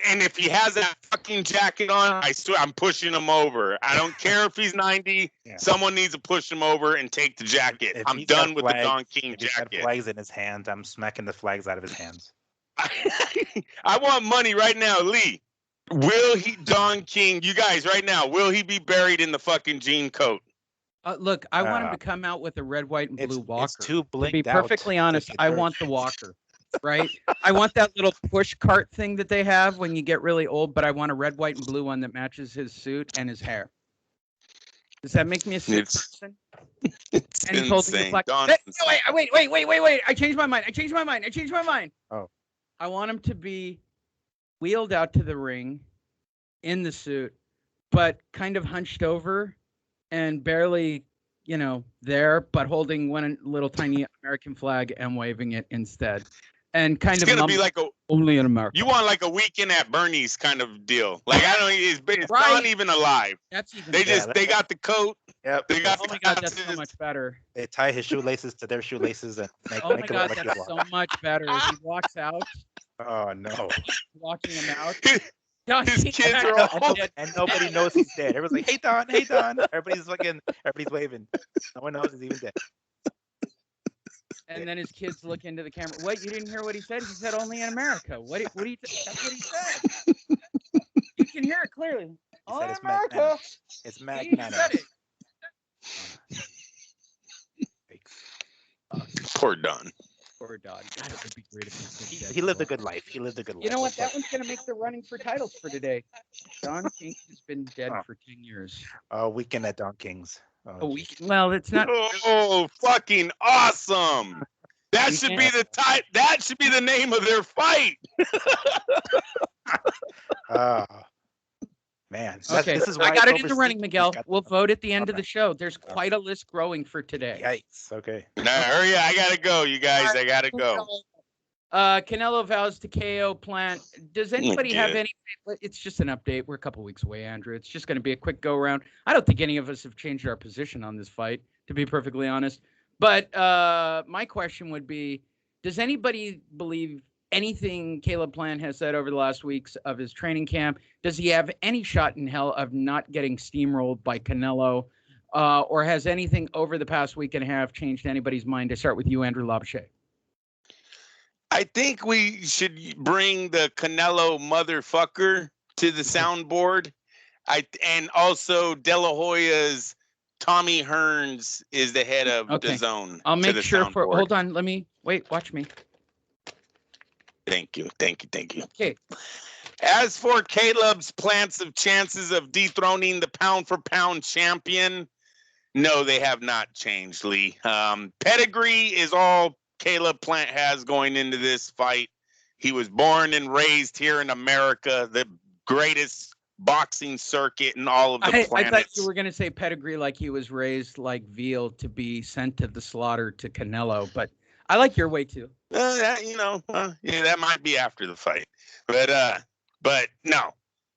And if he has that fucking jacket on, I swear I'm pushing him over. I don't care if he's 90. Yeah. Someone needs to push him over and take the jacket. I'm done with the Don King jacket. If he had flags in his hands, I'm smacking the flags out of his hands. I want money right now, Lee. Will Don King, you guys right now, will he be buried in the fucking jean coat? Look, I want him to come out with a red, white, and blue walker. It's too blinked out. To be perfectly honest, I want the walker. Right? I want that little push cart thing that they have when you get really old, but I want a red, white, and blue one that matches his suit and his hair. Does that make me a sick person? It's and he's insane. Holding wait. I changed my mind. Oh. I want him to be wheeled out to the ring in the suit, but kind of hunched over and barely, there, but holding one little tiny American flag and waving it instead. And kind of gonna be like only in America. You want like a Weekend at Bernie's kind of deal. Like I don't. It's not even alive. That's even. They got the coat. Yep. They got. Oh my god, that's so much better. They tie his shoelaces to their shoelaces and make. Oh my god, that's so much better. As he walks out. Oh no. Walking him out. His kids are all and nobody knows he's dead. Everyone's like, hey Don. Everybody's waving. No one knows he's even dead. And then his kids look into the camera. What? You didn't hear what he said? He said only in America. What do you that's what he said. You can hear it clearly. He said it's America. magnanimous. It's He magnanimous. said it. Poor Don. Poor Don. God, it would be great if he was dead He lived a tomorrow. good life. He lived a good life. You know what? That's That one's going to make the running for titles for today. Don King has been dead Oh. for 10 years. Weekend at Don King's. A Oh, week. geez. Well, it's not. Oh, fucking awesome! That We should can't- be the type. That should be the name of their fight. Oh, man. Okay, This is why I got it's it in the running, overseas. Miguel. Got We'll the- vote at the end of Okay. the show. There's quite a list growing for today. Yikes. Okay. Now, hurry! I gotta go, you guys. I gotta go. Canelo vows to KO Plant. Does anybody have Okay. any? It's just an update. We're a couple weeks away, Andrew. It's just going to be a quick go around. I don't think any of us have changed our position on this fight, to be perfectly honest. But my question would be, does anybody believe anything Caleb Plant has said over the last weeks of his training camp? Does he have any shot in hell of not getting steamrolled by Canelo? Or has anything over the past week and a half changed anybody's mind? To start with you, Andrew Labouche. I think we should bring the Canelo motherfucker to the soundboard. And also De La Hoya's Tommy Hearns is the head of Okay. the zone. I'll to make the sure for. soundboard. Hold on. Let me wait. Watch me. Thank you. Okay. As for Caleb's plants of chances of dethroning the pound for pound champion, no, they have not changed, Lee. Pedigree is all Caleb Plant has going into this fight. He was born and raised here in America, the greatest boxing circuit in all of the I planets. thought you were going to say pedigree like he was raised like veal to be sent to the slaughter to Canelo, but I like your way too. That might be after the fight, but no,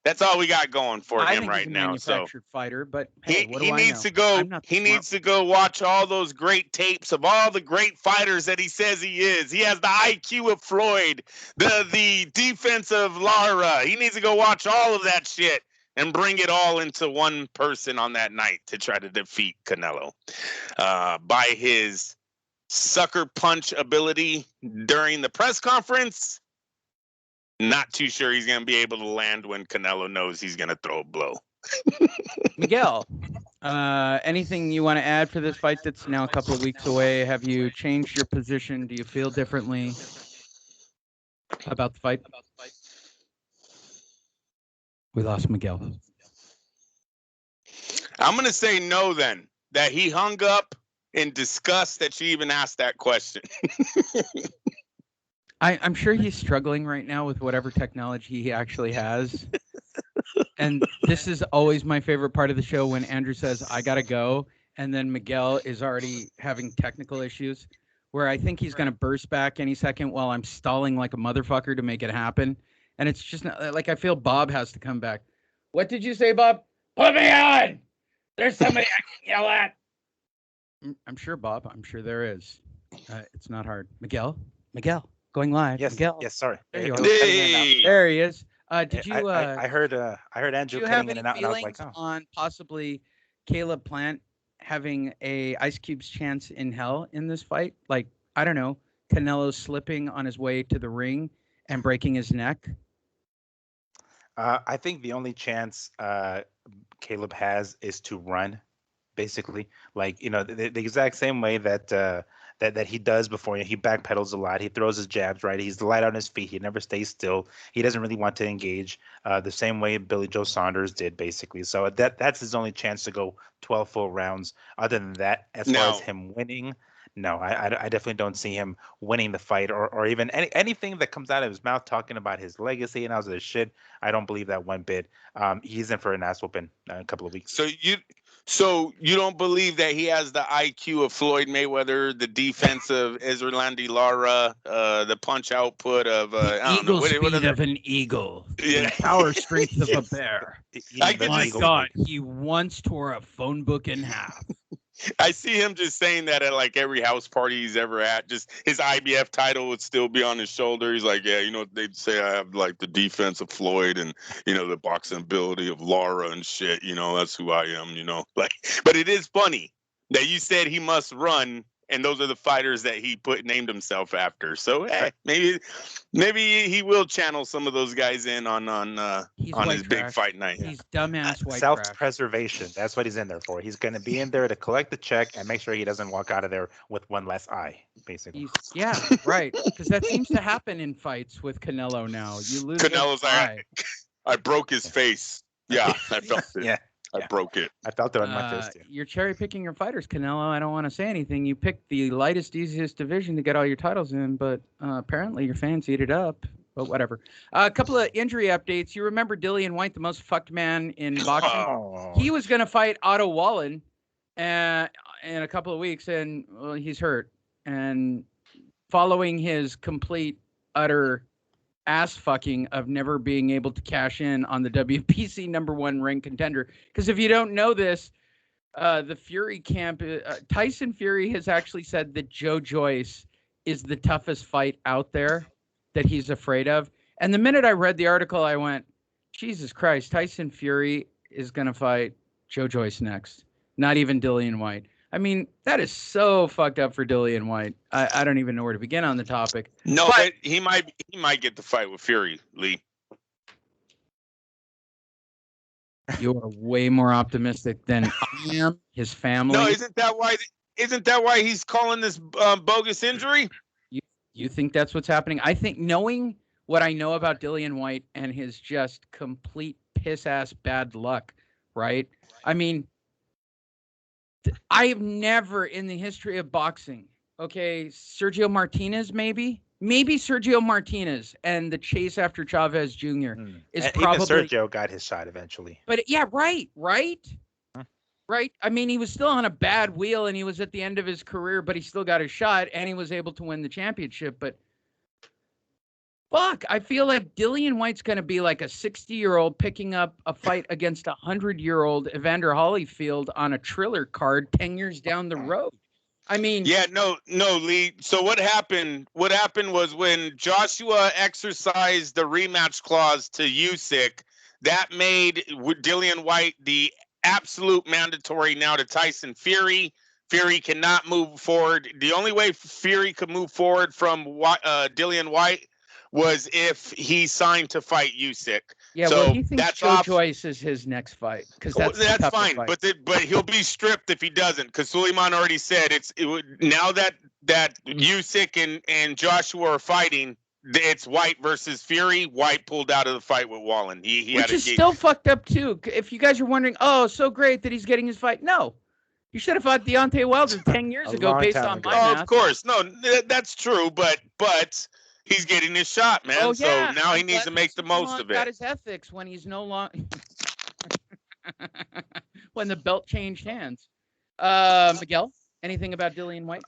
that's all we got going for I him think right he's a now. So manufactured fighter, but hey, what do he I needs know? to go. I'm not the He smart needs to go watch all those great tapes of all the great fighters that he says he is. He has the IQ of Floyd, the defense of Lara. He needs to go watch all of that shit and bring it all into one person on that night to try to defeat Canelo by his sucker punch ability during the press conference. Not too sure he's going to be able to land when Canelo knows he's going to throw a blow. Miguel, anything you want to add for this fight that's now a couple of weeks away? Have you changed your position? Do you feel differently about the fight? We lost Miguel. I'm going to say no then, that he hung up in disgust that you even asked that question. I'm sure he's struggling right now with whatever technology he actually has. And this is always my favorite part of the show when Andrew says, I got to go. And then Miguel is already having technical issues where I think he's going to burst back any second while I'm stalling like a motherfucker to make it happen. And it's just not, like I feel Bob has to come back. What did you say, Bob? Put me on. There's somebody I can yell at. I'm sure, Bob. I'm sure there is. It's not hard. Miguel? Going live. Yes. Miguel. Yes. Sorry. There you It are. was cutting in and out. Hey. There he is. Did you? I heard do Andrew you have cutting any in and out, and I was feelings like, oh. on possibly Caleb Plant having a Ice Cube's chance in hell in this fight? Like, I don't know, Canelo slipping on his way to the ring and breaking his neck. I think the only chance Caleb has is to run, basically. Like, the exact same way that that he does before. He backpedals a lot. He throws his jabs, right? He's light on his feet. He never stays still. He doesn't really want to engage the same way Billy Joe Saunders did, basically. So that's his only chance to go 12 full rounds. Other than that, as far as him winning, no, I definitely don't see him winning the fight or even anything that comes out of his mouth talking about his legacy and all this shit. I don't believe that one bit. He's in for an ass whooping in a couple of weeks. So you don't believe that he has the IQ of Floyd Mayweather, the defense of Ezerlandi Lara, the punch output of Speed of an eagle, Yeah. the power strength of a bear. I could My just- God, he once tore a phone book in half. I see him just saying that at like every house party he's ever at. Just his IBF title would still be on his shoulder. He's like, yeah, they'd say I have like the defense of Floyd and the boxing ability of Lara and shit. That's who I am. Like, but it is funny that you said he must run and those are the fighters that he named himself after. So maybe he will channel some of those guys in on his big fight night. He's dumbass white self-preservation. That's what he's in there for. He's going to be in there to collect the check and make sure he doesn't walk out of there with one less eye, basically. Right. Because that seems to happen in fights with Canelo now. You lose Canelo's eye. I broke his face. Yeah, I felt it. Yeah. I broke it. I felt it on my fist. Yeah. You're cherry picking your fighters, Canelo. I don't want to say anything. You picked the lightest, easiest division to get all your titles in, but apparently your fans eat it up. But whatever. A couple of injury updates. You remember Dillian Whyte, the most fucked man in boxing? Oh. He was going to fight Otto Wallen in a couple of weeks, and he's hurt. And following his complete, utter ass fucking of never being able to cash in on the WBC #1 ring contender. Because if you don't know this, the Fury camp, Tyson Fury has actually said that Joe Joyce is the toughest fight out there that he's afraid of. And the minute I read the article, I went, Jesus Christ, Tyson Fury is going to fight Joe Joyce next. Not even Dillian Whyte. I mean, that is so fucked up for Dillian Whyte. I don't even know where to begin on the topic. No, but he might get the fight with Fury, Lee. You are way more optimistic than I am. His family. No, isn't that why he's calling this bogus injury? You think that's what's happening? I think, knowing what I know about Dillian Whyte and his just complete piss ass bad luck, right? I mean, I have never in the history of boxing, Sergio Martinez, maybe Sergio Martinez and the chase after Chavez Jr. is and probably... Even Sergio got his shot eventually. But yeah, right. Right. I mean, he was still on a bad wheel and he was at the end of his career, but he still got his shot and he was able to win the championship. But fuck, I feel like Dillian Whyte's going to be like a 60-year-old picking up a fight against a 100-year-old Evander Holyfield on a Triller card 10 years down the road. I mean, no, Lee. So what happened? What happened was when Joshua exercised the rematch clause to Usyk, that made Dillian Whyte the absolute mandatory now to Tyson Fury. Fury cannot move forward. The only way Fury could move forward from Dillian Whyte was if he signed to fight Usyk. Yeah, so well, he thinks Joe Joyce is his next fight because that's fine. Fight. But he'll be stripped if he doesn't, because Suleiman already said now that Usyk and Joshua are fighting. It's Whyte versus Fury. Whyte pulled out of the fight with Wallen. Which is still fucked up too. If you guys are wondering, so great that he's getting his fight. No, you should have fought Deontay Wilder 10 years ago based on my math. Of course, no, that's true. But he's getting his shot, man. Oh, yeah. So now he needs to make the most of it. Got his ethics when he's no longer when the belt changed hands. Miguel. Anything about Dillian Whyte?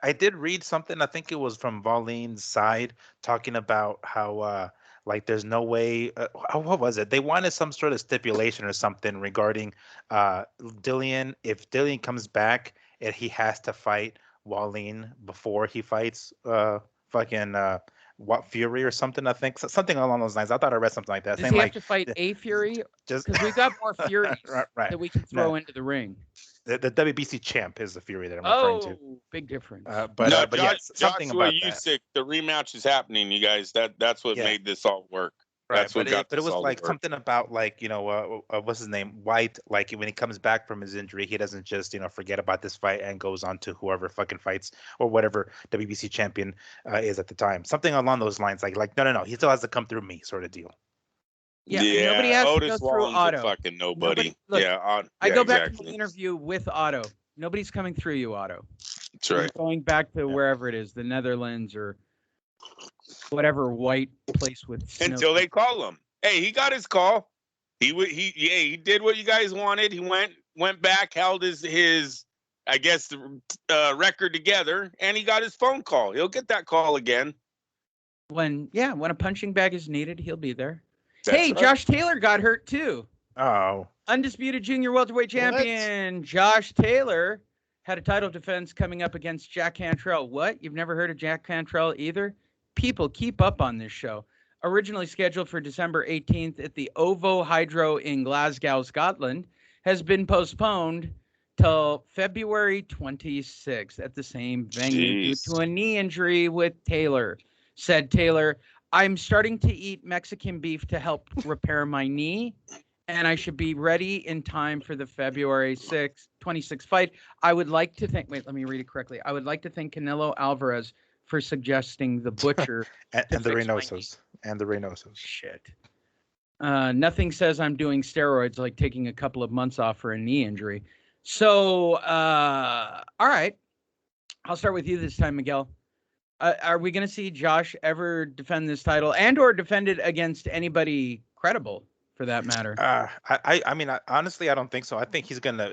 I did read something. I think it was from Valeen's side talking about how there's no way. What was it? They wanted some sort of stipulation or something regarding Dillian. If Dillian comes back, he has to fight Valeen before he fights Fury or something. I think something along those lines. I thought I read something like that. Does he have to fight a Fury? Because we've got more Furies right. that we can throw into the ring. The WBC champ is the Fury that I'm referring to. Oh, big difference. But something about Usyk, the rematch is happening, you guys. That's what made this all work. Right, That's what got but it was like something about what's his name, Whyte. Like when he comes back from his injury, he doesn't just forget about this fight and goes on to whoever fucking fights or whatever WBC champion is at the time. Something along those lines. Like no, he still has to come through me, sort of deal. Yeah, nobody has Otis to go through Otto. Fucking nobody. I go back to the interview with Otto. Nobody's coming through you, Otto. That's right. He's going back to wherever it is, the Netherlands or whatever white place with snow. Until they call him. Hey, he got his call. He did what you guys wanted. He went back, held his I guess record together, and he got his phone call. He'll get that call again. When a punching bag is needed, he'll be there. That's right. Josh Taylor got hurt too. Oh. Undisputed junior welterweight champion Josh Taylor had a title defense coming up against Jack Cantrell. What? You've never heard of Jack Cantrell either? People, keep up on this show. Originally scheduled for December 18th at the OVO Hydro in Glasgow, Scotland, has been postponed till February 26th at the same venue due Jeez. to a knee injury with Taylor. Said Taylor, I'm starting to eat Mexican beef to help repair my knee, and I should be ready in time for the February 26th fight. I would like to thank, wait, let me read it correctly. I would like to thank Canelo Alvarez for suggesting the Butcher and to the fix my knee. Reynosos. And the Reynosos. Shit. Nothing says I'm doing steroids like taking a couple of months off for a knee injury. So, all right. I'll start with you this time, Miguel. Are we going to see Josh ever defend this title and or defend it against anybody credible, for that matter? I mean, honestly, I don't think so. I think he's gonna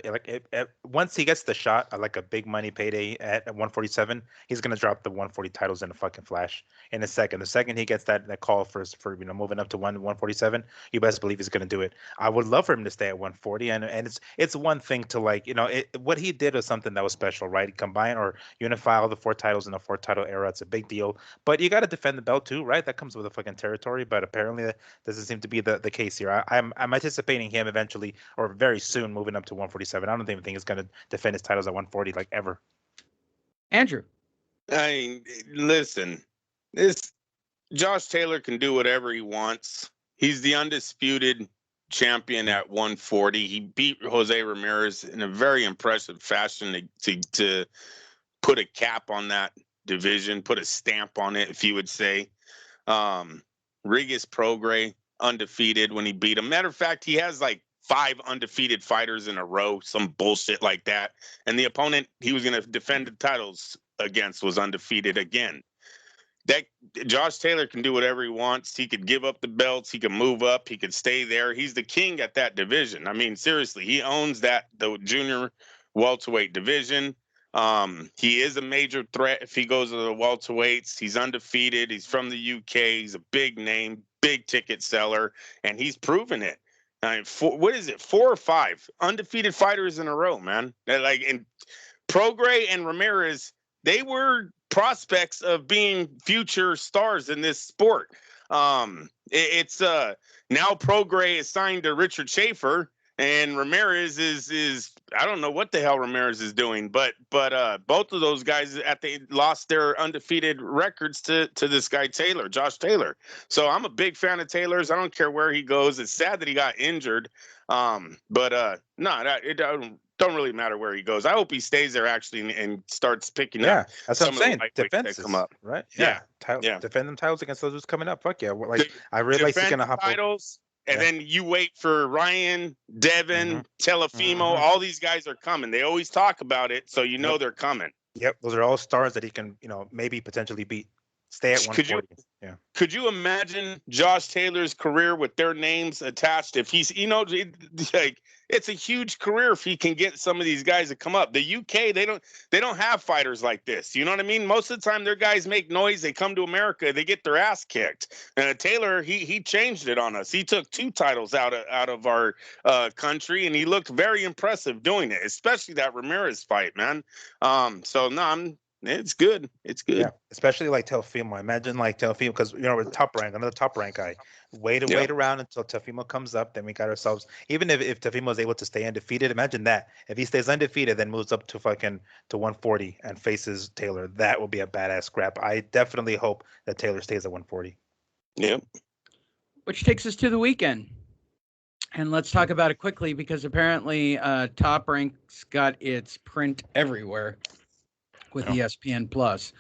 once he gets the shot, like a big money payday at 147, he's gonna drop the 140 titles in a fucking flash in a second. The second he gets that call for moving up to 147, you best believe he's gonna do it. I would love for him to stay at 140, and it's one thing to what he did was something that was special, right? Combine or unify all the 4 titles in a 4-title era. It's a big deal, but you got to defend the belt too, right? That comes with a fucking territory, but apparently that doesn't seem to be the case here. I'm anticipating him eventually or very soon moving up to 147. I don't even think he's going to defend his titles at 140 like ever. Andrew. I mean, listen, this Josh Taylor can do whatever he wants. He's the undisputed champion at 140. He beat Jose Ramirez in a very impressive fashion to put a cap on that division, put a stamp on it, if you would say. Rivas Prograis undefeated when he beat him. Matter of fact, he has like 5 undefeated fighters in a row, some bullshit like that. And the opponent he was going to defend the titles against was undefeated again. That Josh Taylor can do whatever he wants. He could give up the belts. He can move up. He could stay there. He's the king at that division. I mean, seriously, he owns the junior welterweight division. He is a major threat if he goes to the welterweights. He's undefeated. He's from the UK. He's a big name, big ticket seller, and he's proven it. I mean, 4 or 5 undefeated fighters in a row, man. And Prograis and Ramirez, they were prospects of being future stars in this sport. It's now Prograis is signed to Richard Schaefer, and Ramirez is I don't know what the hell Ramirez is doing, but both of those guys lost their undefeated records to this guy Taylor, Josh Taylor. So I'm a big fan of Taylor's. I don't care where he goes. It's sad that he got injured, it don't really matter where he goes. I hope he stays there actually and starts picking up. That's what I'm saying. Defenses come up, right? Defend them titles against those who's coming up. Fuck yeah! I realize he's gonna hop titles. And then you wait for Ryan, Devin, Telefimo. All these guys are coming. They always talk about it, so they're coming. Yep, those are all stars that he can, maybe potentially beat. Stay at 140. Could you imagine Josh Taylor's career with their names attached? If he's, it's a huge career if he can get some of these guys to come up. The UK, they don't have fighters like this. You know what I mean? Most of the time, their guys make noise. They come to America, they get their ass kicked. And Taylor, he changed it on us. He took 2 titles out of our country, and he looked very impressive doing it, especially that Ramirez fight, man. It's good. It's good. Yeah, especially like Teofimo. Imagine like Teofimo, because we're another top rank guy. Wait around until Teofimo comes up, then we got ourselves. Even if Teofimo is able to stay undefeated, imagine that. If he stays undefeated, then moves up to 140 and faces Taylor, that will be a badass scrap. I definitely hope that Taylor stays at 140. Yep. Which takes us to the weekend. And let's talk about it quickly because apparently Top Rank's got its print everywhere with ESPN Plus.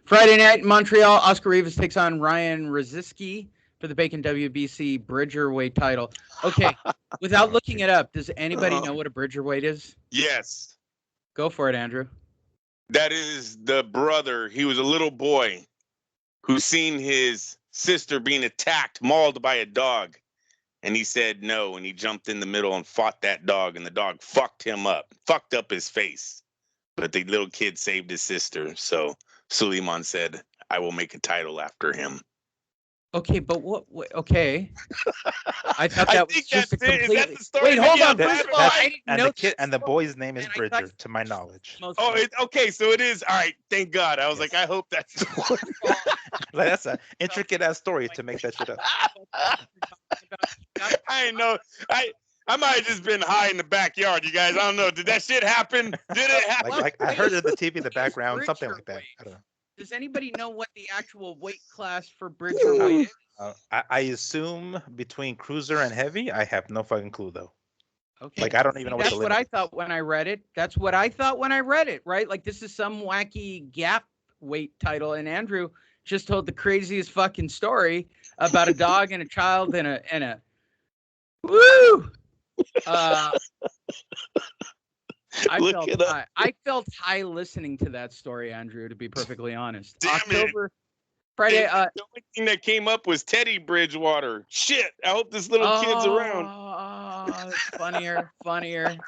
Friday night in Montreal, Oscar Rivas takes on Ryan Roziski for the Bacon WBC Bridgerweight title. Okay, without looking it up, does anybody know what a Bridgerweight is? Yes. Go for it, Andrew. That is the brother. He was a little boy who seen his sister being attacked, mauled by a dog. And he said no, and he jumped in the middle and fought that dog, and the dog fucked him up, fucked up his face. But the little kid saved his sister. So Suleiman said, I will make a title after him. Okay, but what okay. I thought that was just a completely... Wait, hold on. First of all, I didn't know and the boy's name is Bridger, to my knowledge. Okay, so it is. All right, thank God. I was like, I hope that's the one. That's an intricate ass story to make that shit up. I know. I might have just been high in the backyard, you guys. I don't know. Did that shit happen? Did it happen? Like I heard it on the TV in the background, something like that. I don't know. Does anybody know what the actual weight class for Bridger weight is? I assume between cruiser and heavy. I have no fucking clue though. Okay. Like I don't even know. That's what I thought when I read it. That's what I thought when I read it. Right? Like this is some wacky gap weight title, and Andrew just told the craziest fucking story about a dog and a child and a woo. I felt high listening to that story, Andrew, to be perfully honest. Friday. The only thing that came up was Teddy Bridgewater. Shit. I hope this little kid's around. Oh, that's funnier. Right.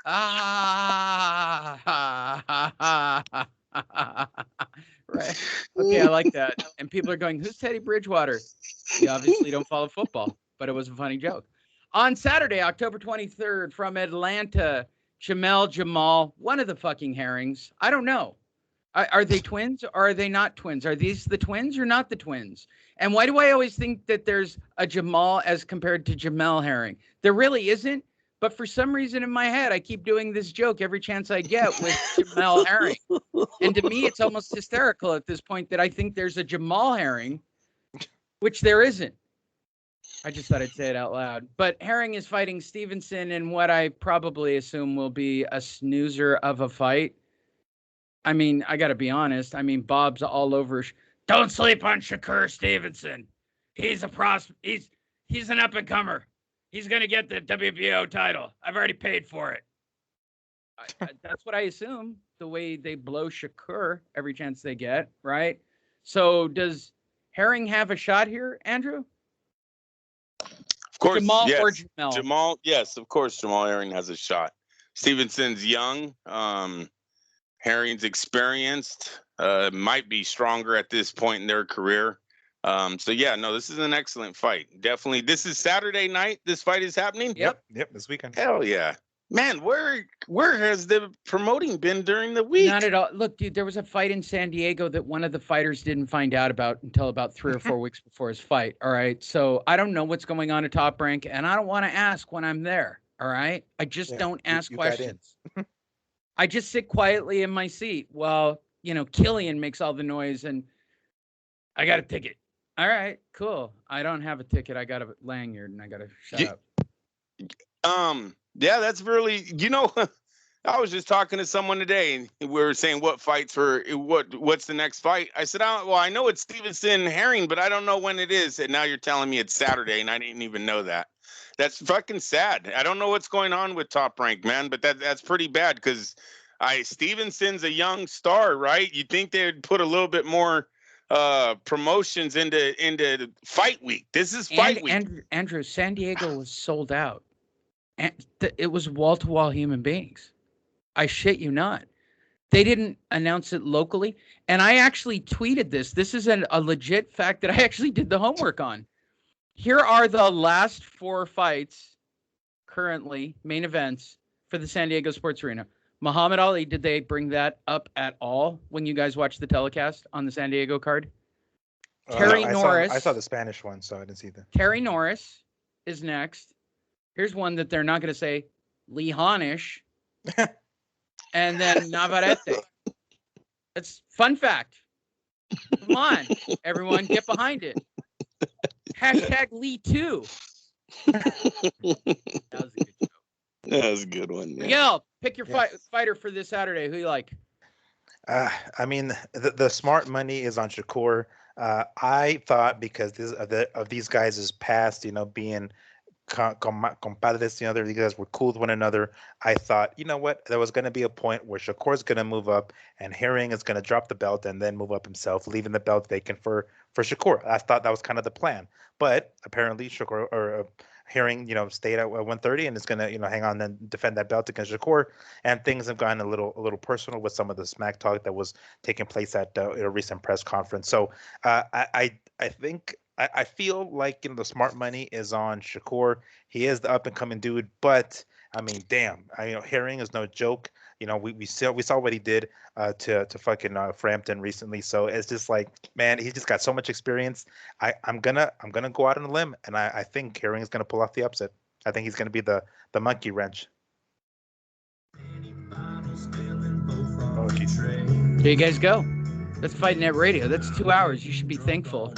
Okay, I like that. And people are going, who's Teddy Bridgewater? You obviously don't follow football, but it was a funny joke. On Saturday, October 23rd, from Atlanta, Jamel Jamal, one of the fucking Herrings. I don't know. Are they twins or are they not twins? Are these the twins or not the twins? And why do I always think that there's a Jamal as compared to Jamel Herring? There really isn't. But for some reason in my head, I keep doing this joke every chance I get with Jamel Herring. And to me, it's almost hysterical at this point that I think there's a Jamal Herring, which there isn't. I just thought I'd say it out loud. But Herring is fighting Stevenson in what I probably assume will be a snoozer of a fight. I mean, I got to be honest. I mean, Bob's all over. Don't sleep on Shakur Stevenson. He's a he's an up and comer. He's going to get the WBO title. I've already paid for it. That's what I assume, the way they blow Shakur every chance they get, right? So does Herring have a shot here, Andrew? Of course, Jamal yes. or Jamel? Jamal, yes, of course, Jamal Herring has a shot. Stevenson's young. Herring's experienced. Might be stronger at this point in their career. So yeah, no, this is an excellent fight. Definitely. This is Saturday night. This fight is happening. Yep. This weekend. Hell yeah, man. Where has the promoting been during the week? Not at all. Look, dude, there was a fight in San Diego that one of the fighters didn't find out about until about 3 or 4 weeks before his fight. All right. So I don't know what's going on at Top Rank, and I don't want to ask when I'm there. All right. I just don't ask questions. I just sit quietly in my seat while, Killian makes all the noise and I got a ticket. All right, cool. I don't have a ticket. I got a lanyard and I got to shut up. Yeah, that's really, I was just talking to someone today and we were saying what's the next fight? I said, I know it's Stevenson Herring, but I don't know when it is. And now you're telling me it's Saturday and I didn't even know that. That's fucking sad. I don't know what's going on with Top Rank, man, but that's pretty bad because Stevenson's a young star, right? You'd think they'd put a little bit more promotions into fight week. This is fight week. Andrew, San Diego was sold out. And it was wall-to-wall human beings. I shit you not. They didn't announce it locally. And I actually tweeted this. This is a legit fact that I actually did the homework on. Here are the last 4 fights currently, main events for the San Diego Sports Arena. Muhammad Ali, did they bring that up at all when you guys watched the telecast on the San Diego card? Terry Norris. I saw the Spanish one, so I didn't see that. Terry Norris is next. Here's one that they're not going to say. Lee Honish. And then Navarrete. It's fun fact. Come on, everyone, get behind it. Hashtag Lee too. That was a good show. That was a good one. Yeah. Miguel, pick your fighter for this Saturday. Who you like? I mean, the smart money is on Shakur. I thought because of these guys' past, being compadres, these guys were cool with one another. I thought, you know what, there was going to be a point where Shakur's going to move up and Herring is going to drop the belt and then move up himself, leaving the belt vacant for Shakur. I thought that was kind of the plan, but apparently Shakur or Herring, stayed at 130 and is going to, hang on and defend that belt against Shakur. And things have gotten a little personal with some of the smack talk that was taking place at a recent press conference. So I think. I feel like the smart money is on Shakur. He is the up and coming dude, but I mean, damn, Herring is no joke. We saw what he did to fucking Frampton recently. So it's just like, man, he's just got so much experience. I'm gonna go out on a limb, and I think Herring is gonna pull off the upset. I think he's going to be the monkey wrench. Oh, geez. There you guys go. That's Fight Net Radio. That's 2 hours. You should be thankful.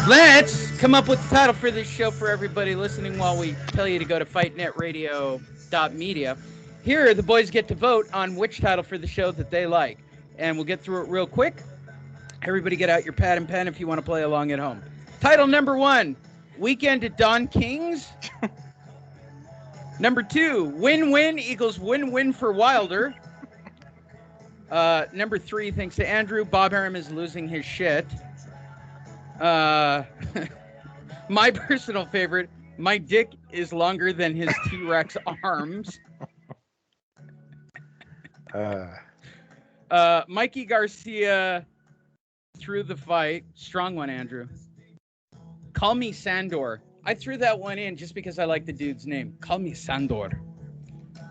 Let's come up with the title for this show for everybody listening while we tell you to go to fightnetradio.media. Here, the boys get to vote on which title for the show that they like. And we'll get through it real quick. Everybody get out your pad and pen if you want to play along at home. Title number 1, Weekend at Don King's. Number 2, win-win equals win-win for Wilder. Number 3, thanks to Andrew, Bob Arum is losing his shit. My personal favorite, my dick is longer than his T-Rex arms. Mikey Garcia threw the fight. Strong one, Andrew. Call me Sandor. I threw that one in just because I like the dude's name. Call me Sandor.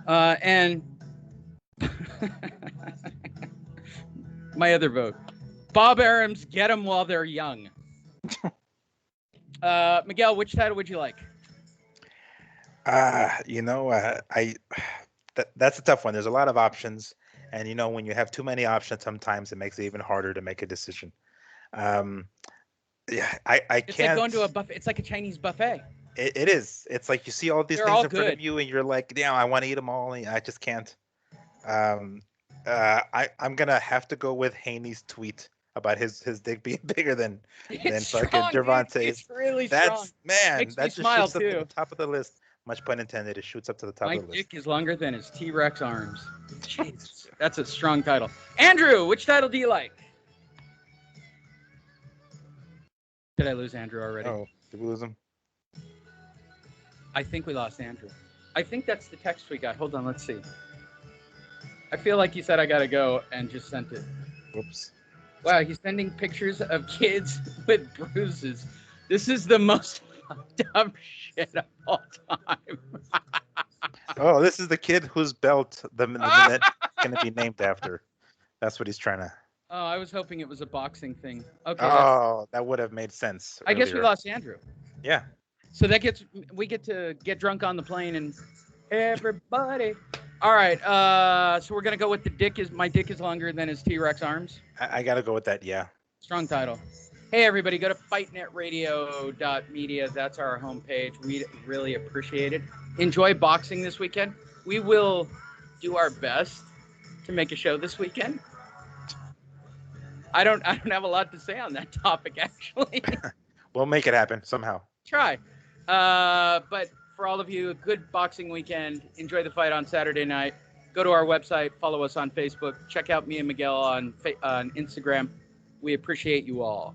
And my other vote. Bob Arum's Get Them While They're Young. Miguel, which title would you like? That's a tough one. There's a lot of options. And, when you have too many options, sometimes it makes it even harder to make a decision. I can't. It's like going to a buffet. It's like a Chinese buffet. It is. It's like you see all these things in front of you, and you're like, "Damn, I want to eat them all." And I just can't. I'm gonna have to go with Haney's tweet about his dick being bigger than fucking Gervonta's. It's really strong. That just smile shoots up to the top of the list. Much pun intended. It shoots up to the top of the list. My dick is longer than his T-Rex arms. Jesus, that's a strong title. Andrew, which title do you like? Did I lose Andrew already? Oh, did we lose him? I think we lost Andrew. I think that's the text we got. Hold on, let's see. I feel like he said I gotta go and just sent it. Whoops. Wow, he's sending pictures of kids with bruises. This is the most fucked up shit of all time. Oh, this is the kid whose belt the net is going to be named after. That's what he's trying to... Oh, I was hoping it was a boxing thing. Okay. Oh, that would have made sense. I guess we lost Andrew. Yeah. So we get to get drunk on the plane and everybody. All right. So we're gonna go with my dick is longer than his T-Rex arms. I gotta go with that. Yeah. Strong title. Hey everybody, go to fightnetradio.media. That's our homepage. We really appreciate it. Enjoy boxing this weekend. We will do our best to make a show this weekend. I don't have a lot to say on that topic, actually. We'll make it happen somehow. Try. But for all of you, a good boxing weekend. Enjoy the fight on Saturday night. Go to our website. Follow us on Facebook. Check out me and Miguel on Instagram. We appreciate you all.